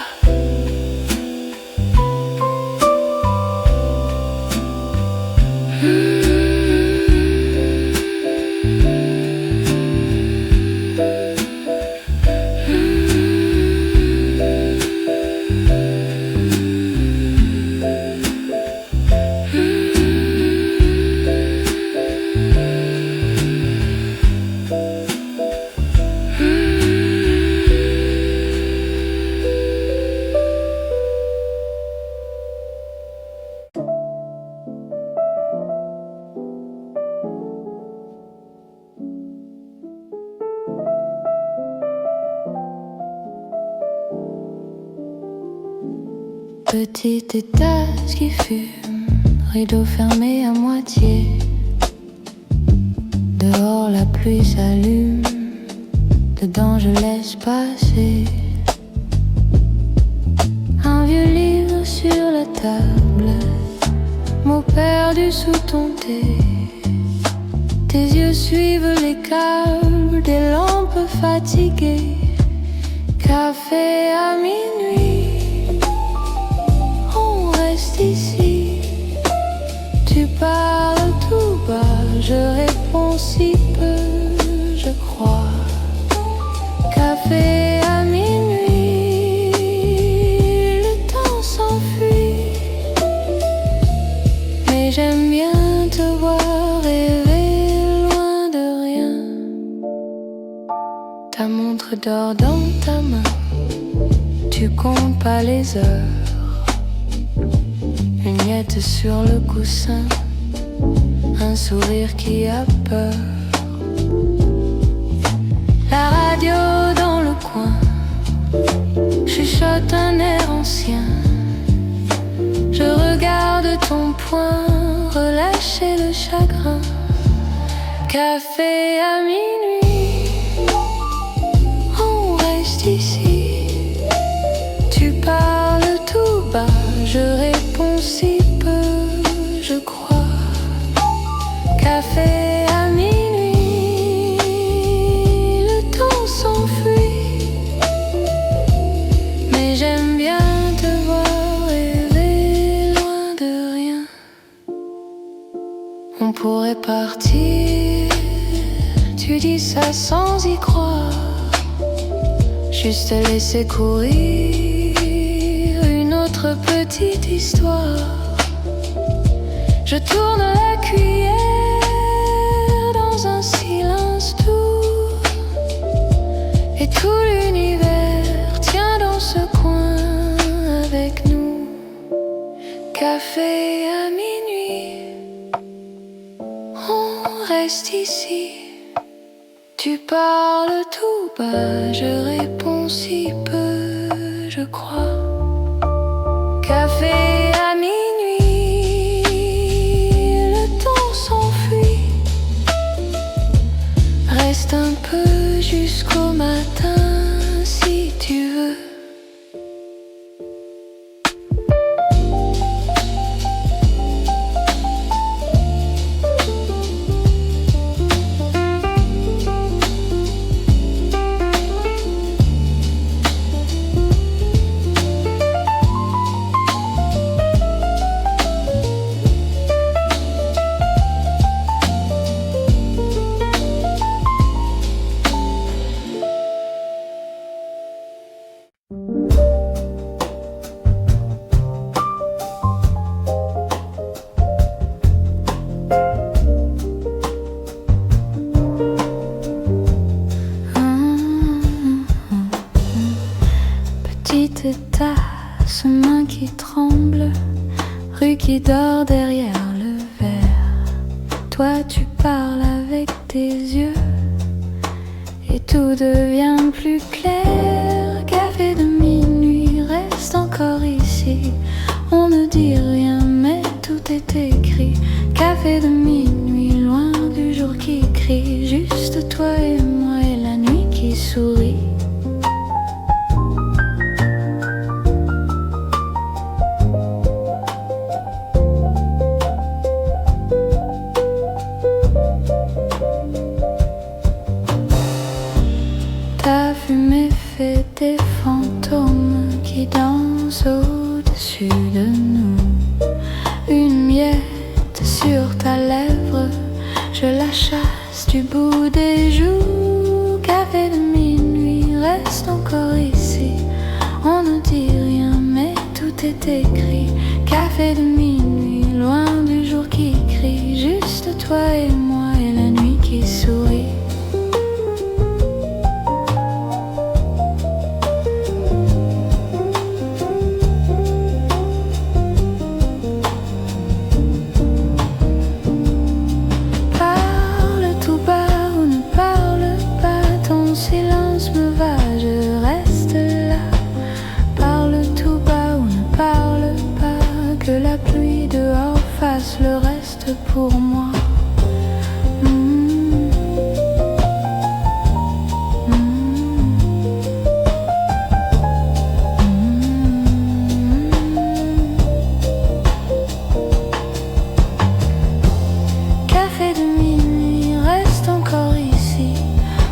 Petite étage qui fume, rideau fermé à moitié. Dehors la pluie s'allume, dedans je laisse passer. Un vieux livre sur la table, mots perdus sous ton thé. Tes yeux suivent les câbles des lampes fatiguées. Café à minuit, on reste ici. Tu parles tout bas, je réponds si peu, je crois. Café à minuit, le temps s'enfuit, mais j'aime bien te voir rêver loin de rien. Ta montre dort dans ta main, tu comptes pas les heures. Une miette lunettes sur le coussin, un sourire qui a peur. La radio dans le coin chuchote un air ancien. Je regarde ton poing relâcher le chagrin. Café à minuit, on reste ici. Tu parles tout bas, je réponds si peu, je crois. Café à minuit, le temps s'enfuit, mais j'aime bien te voir rêver loin de rien. On pourrait partir, tu dis ça sans y croire, juste laisser courir une autre petite histoire. Je tourne la cuillère dans un silence doux, et tout l'univers tient dans ce coin avec nous. Café à minuit, on reste ici. Tu parles tout bas, je réponds si peu, je crois. Café à minuit, le temps s'enfuit. Reste un peu jusqu'au matin si tu veux. Petite tasse, main qui tremble, rue qui dort derrière le verre. Toi tu parles avec tes yeux et tout devient plus clair. Café de minuit, reste encore ici. On ne dit rien mais tout est écrit. Café de minuit, loin du jour qui crie. Juste toi et moi et la nuit qui sourit. Ta fumée fait des fantômes qui dansent au-dessus de nous. Une miette sur ta lèvre, je la chasse du bout des joues. Café de minuit, reste encore ici. On ne dit rien mais tout est écrit. Café de minuit, loin du jour qui crie. Juste toi et moi et la nuit qui sourit. Le reste pour moi. Café de minuit, reste encore ici.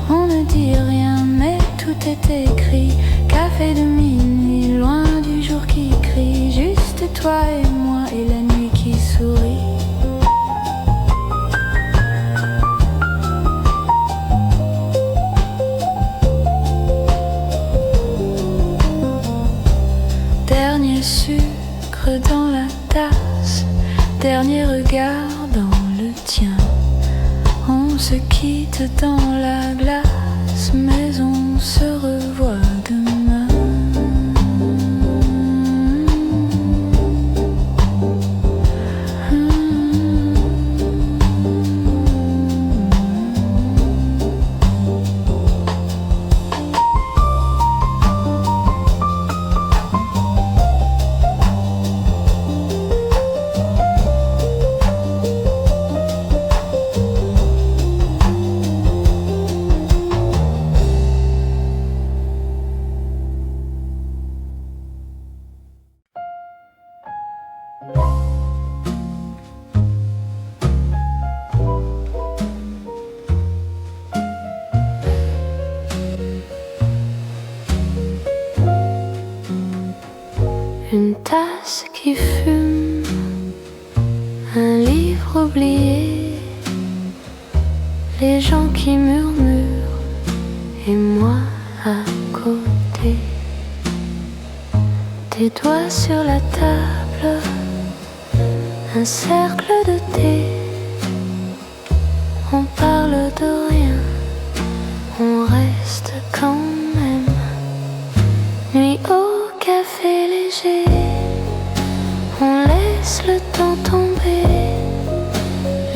On ne dit rien mais tout est écrit. Café de minuit, loin du jour qui crie. Juste toi et moi et la nuit qui sourit. Dernier sucre dans la tasse, dernier regard dans le tien. On se quitte dans la glace, mais on se revoit demain. une tasse qui fume, un livre oublié, les gens qui murmurent et moi à côté. Tes doigts sur la table, un cercle de thé. On parle de rien, on reste quand même. Nuit au café léger, on laisse le temps tomber.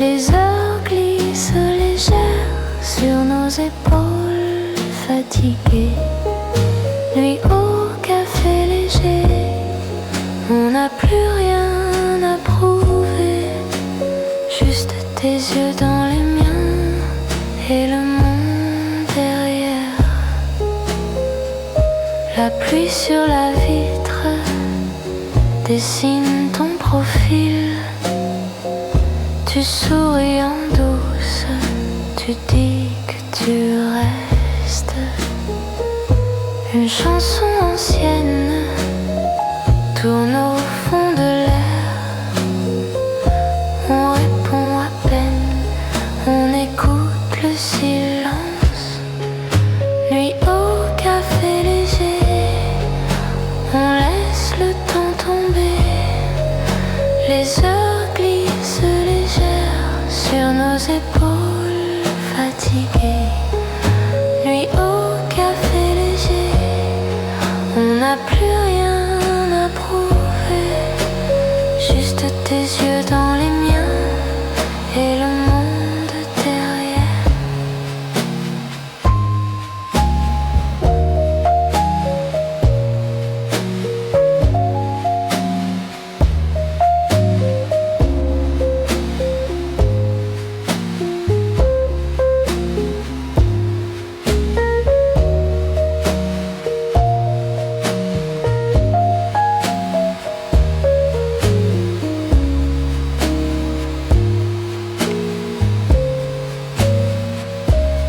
Les heures glissent légères sur nos épaules fatiguées. Nuit au café léger, on n'a plus rien à prouver, juste tes yeux dans les miens et le monde derrière. La pluie sur la vitre dessine ton profil. Tu souris en douce, tu dis que tu restes. Une chanson ancienne tourne au fond de l'air. On répond à peine, on écoute le silence. Nuit au café léger, on laisse le temps tomber. Les heures glissent légères sur nos épaules fatiguées. Nuit au café léger, on n'a plus rien à prouver, juste tes yeux dans les miens et le monde derrière.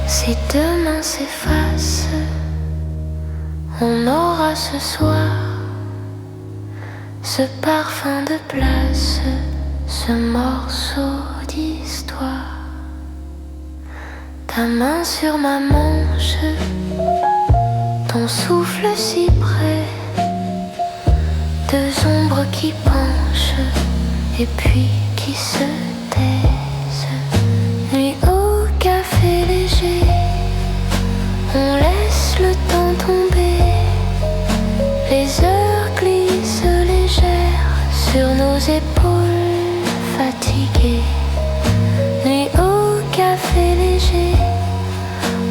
Si demain s'efface, on aura ce soir ce parfum de place, ce morceau d'histoire. Ta main sur ma manche, ton souffle si près, deux ombres qui penchent et puis qui se taisent. Nuit au café léger, on laisse le temps tomber. Les heures glissent légères sur nos épaules fatiguées. Nuit au café léger,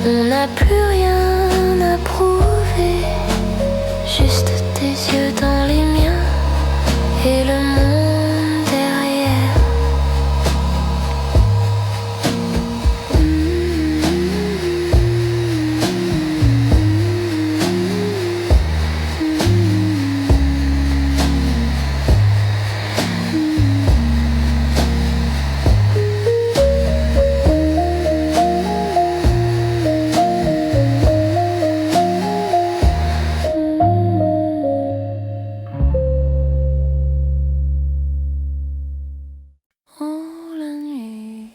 on n'a plus rien à prouver, juste tes yeux dans les miens et le monde derrière. Oh la nuit,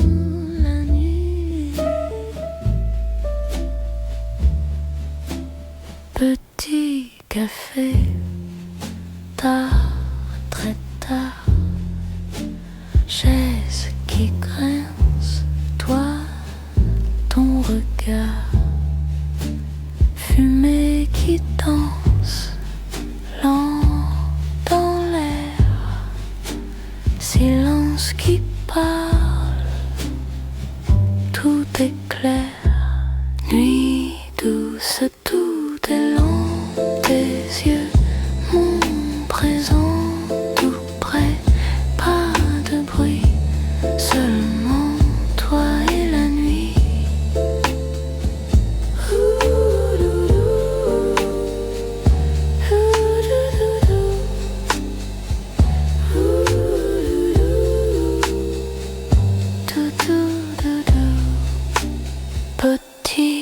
oh la nuit. Petit café, tard, très tard. Chaise qui grince, toi, ton regard. Fumée qui danse, lent dans l'air. Silence qui parle, tout est clair. Nuit douce, tout est lent. Tes yeux, mon présent, tout près, pas de bruit, seulement toi et la nuit. Petit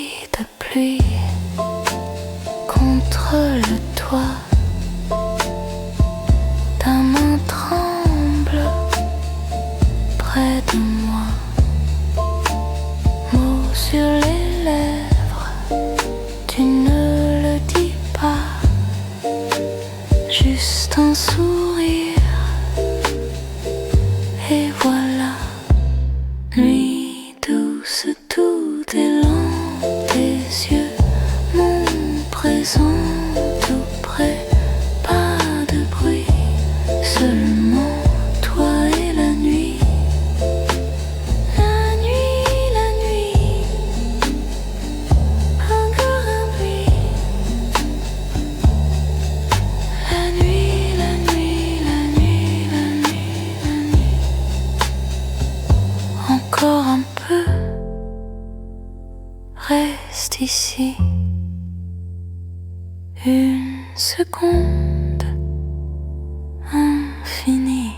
sur les lèvres, tu ne le dis pas, juste un sourire, et voilà. Nuit douce, tout est lent, tes yeux, mon présent, tout près, pas de bruit, seulement toi et la nuit. La nuit, la nuit, encore un bruit. La nuit, la nuit, la nuit, la nuit, la nuit. Encore un peu, reste ici. Une seconde infinie.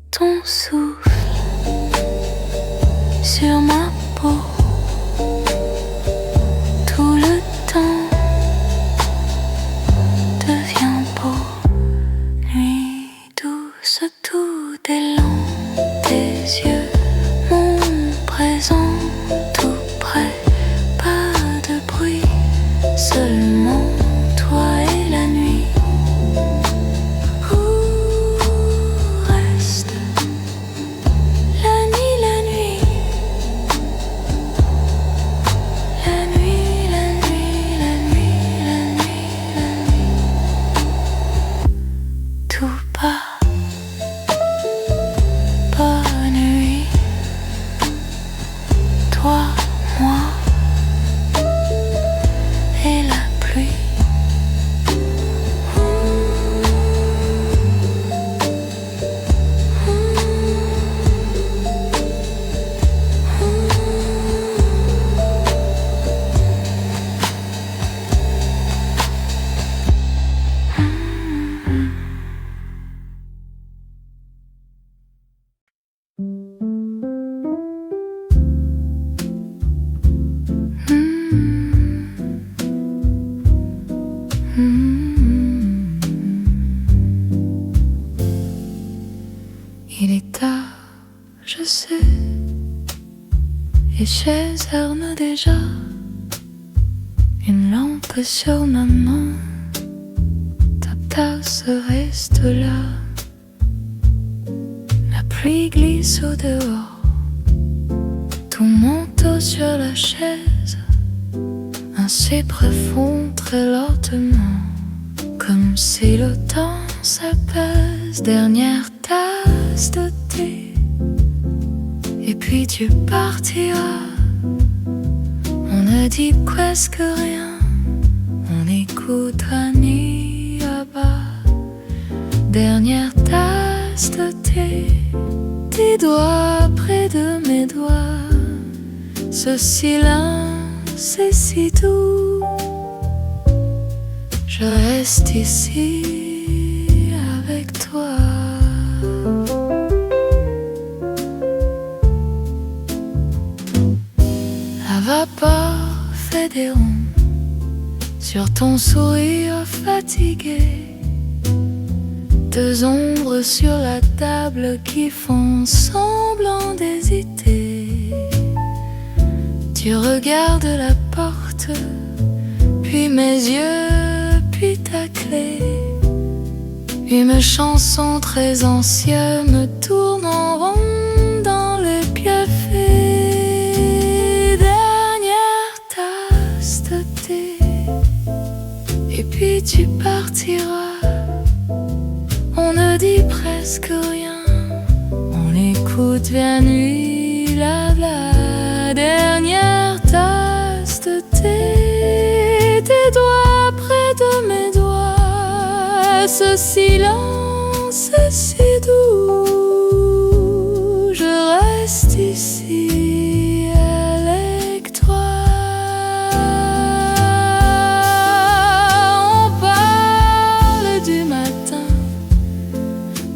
Ton souffle sur ma peau, tout le temps devient beau. Nuit douce, tout est lent, tes yeux, mon présent, tout près, pas de bruit, seulement toi et la nuit. Où reste la nuit, la nuit, la nuit, la nuit, la nuit, la nuit, la nuit. Tout bas, bonne nuit, toi, moi et la pluie. Il est tard, je sais, les chaises ornent déjà une lampe sur ma main. Ta tasse reste là, la pluie glisse au dehors, ton manteau sur la chaise, un cyprès fond très lentement, comme si le temps s'apaise. Dernière tasse de thé, et puis tu partiras. On ne dit presque rien, on écoutera ni là-bas. Dernière tasse de thé, tes doigts près de mes doigts, ce silence est si doux. Je reste ici avec toi. La vapeur fait des ronds sur ton sourire fatigué. Deux ombres sur la table qui font semblant d'hésiter. Tu regardes la porte, puis mes yeux, puis ta clé. Une chanson très ancienne me tourne en rond dans les piafés. Dernière tasse de thé, et puis tu partiras. On ne dit presque rien, on écoute bien nuit, la bla. Dernière tasse de thé, tes doigts près de mes doigts, ce silence est si doux. Je reste ici avec toi. On parle du matin,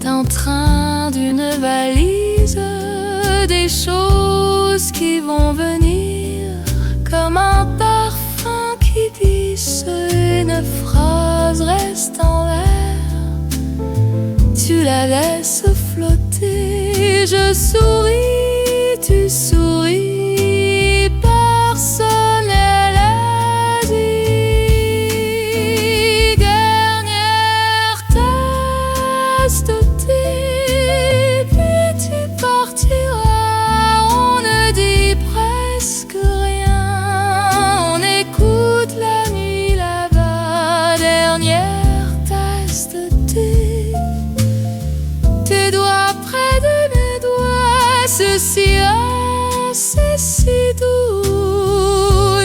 d'un train, d'une valise, des choses qui vont venir, comme un parfum qui glisse. Une phrase reste en l'air, tu la laisses flotter. Je souris, tu souris. Ah, c'est si doux,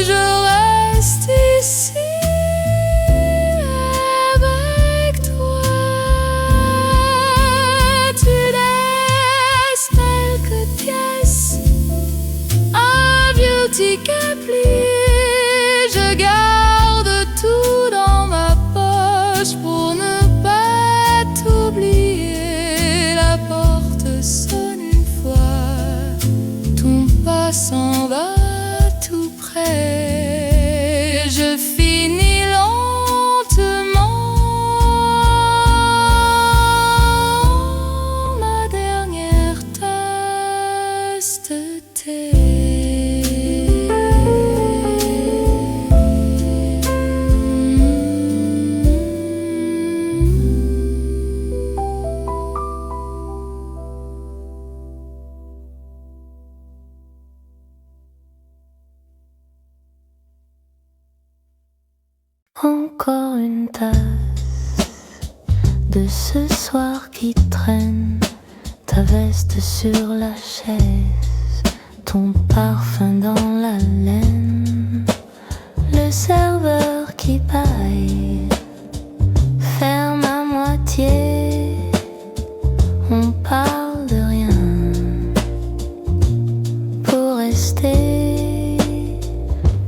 je reste ici avec toi. Tu laisses quelques pièces, un vieux ticket plié. Je garde tout dans ma poche pour ne pas t'oublier. La porte sonne une fois, ton pas s'en va tout près. Je finis lentement ma dernière tasse de thé. Encore une tasse de ce soir qui traîne, ta veste sur la chaise, ton parfum dans la laine, le serveur qui paille, ferme à moitié, on parle de rien pour rester.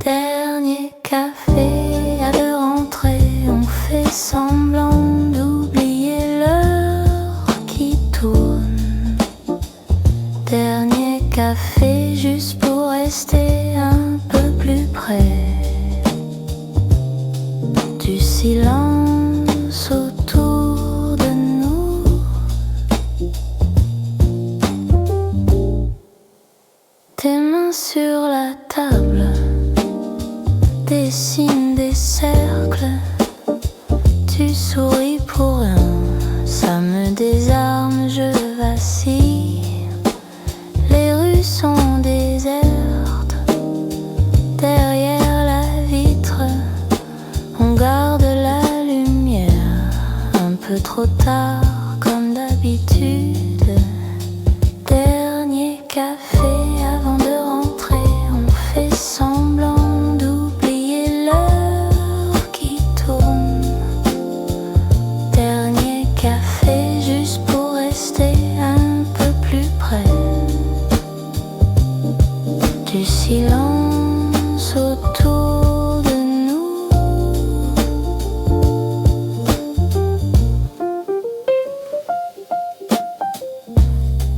Dernier café à deux rentrées, on fait semblant d'oublier l'heure qui tourne. Dernier café juste pour rester un peu plus près du silence autour de nous. Tes mains sur la table dessinent des cercles. Tu souris pour rien, ça me désarme, je vacille. Les rues sont désertes, derrière la vitre, on garde la lumière. Un peu trop tard, comme d'habitude. Dernier café avant de rentrer, on fait semblant d'oublier l'heure qui tourne. Dernier café juste pour rester un peu plus près du silence autour de nous.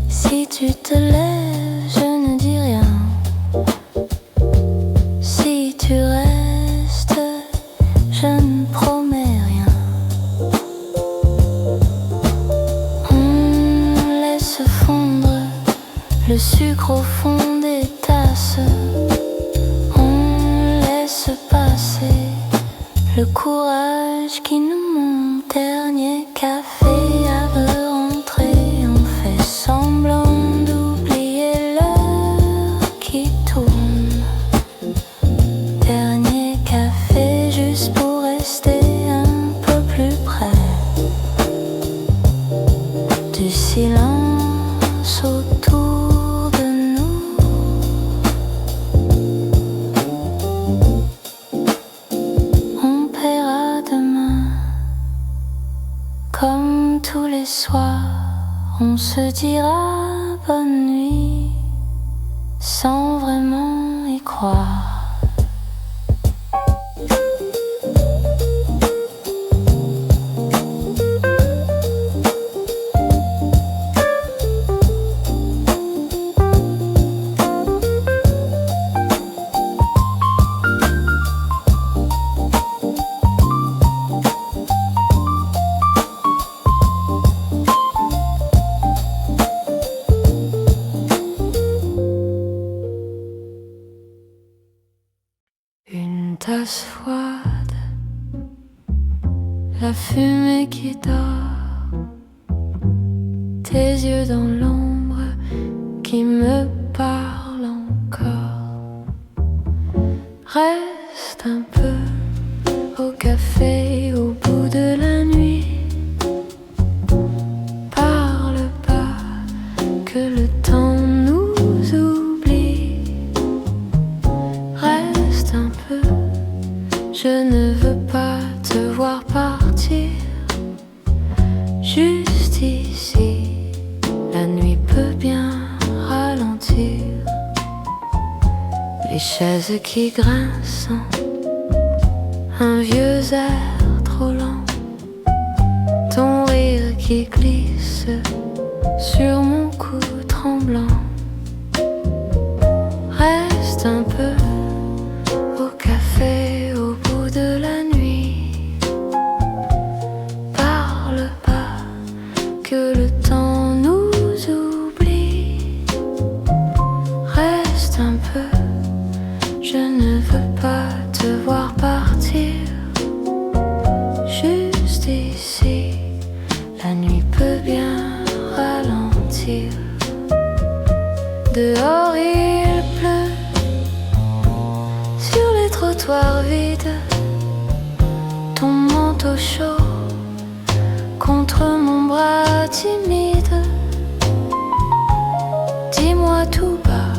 Si tu te lèves, je ne dis rien. Si tu restes, je ne promets rien. On laisse fondre le sucre au fond des tasses. On laisse passer le courage qui nous monte. Dernier café avant de rentrer, on fait semblant d'oublier l'heure qui tourne. Dernier café juste pour rester un peu plus près du silence autour de nous. On paiera demain comme tous les soirs, on se dira bonne nuit sans vraiment y croire. Une tasse froide, la fumée qui dort, tes yeux dans l'ombre qui me parlent encore. Reste un peu au café au bout de la nuit. Parle pas, que le temps nous les chaises qui grincent, un vieux air trop lent, ton rire qui glisse sur mon cou tremblant. Reste un peu au café au bout de la nuit. Parle pas que le temps nous oublie. Reste un peu, je ne veux pas te voir partir. Juste ici, la nuit peut bien ralentir. Dehors il pleut, sur les trottoirs vides, ton manteau chaud contre mon bras timide. Dis-moi tout bas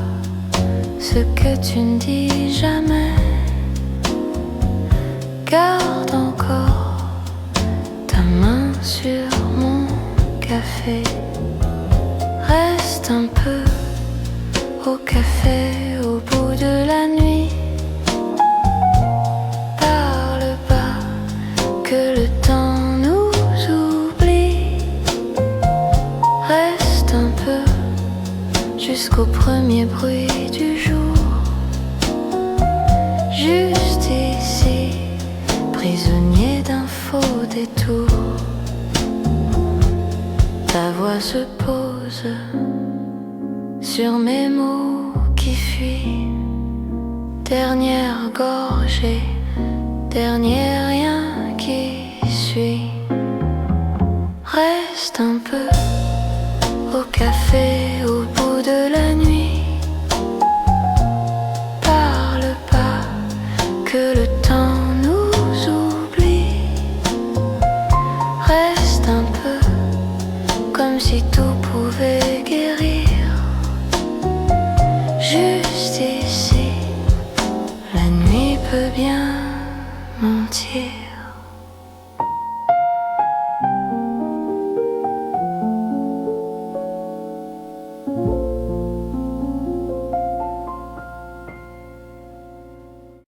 ce que tu ne dis jamais. Garde encore ta main sur mon café. Reste un peu au café au bout de la nuit. Parle pas que le temps nous oublie. Reste un peu jusqu'au premier bruit du jour. Juste ici, prisonnier d'un faux détour. Ta voix se pose sur mes mots qui fuient. Dernière gorgée, dernier rien qui suit. Reste un peu au café au bout de la nuit. Parle pas que le temps nous oublie. Reste un peu comme si tout pouvait guérir. Juste ici, la nuit peut bien mentir.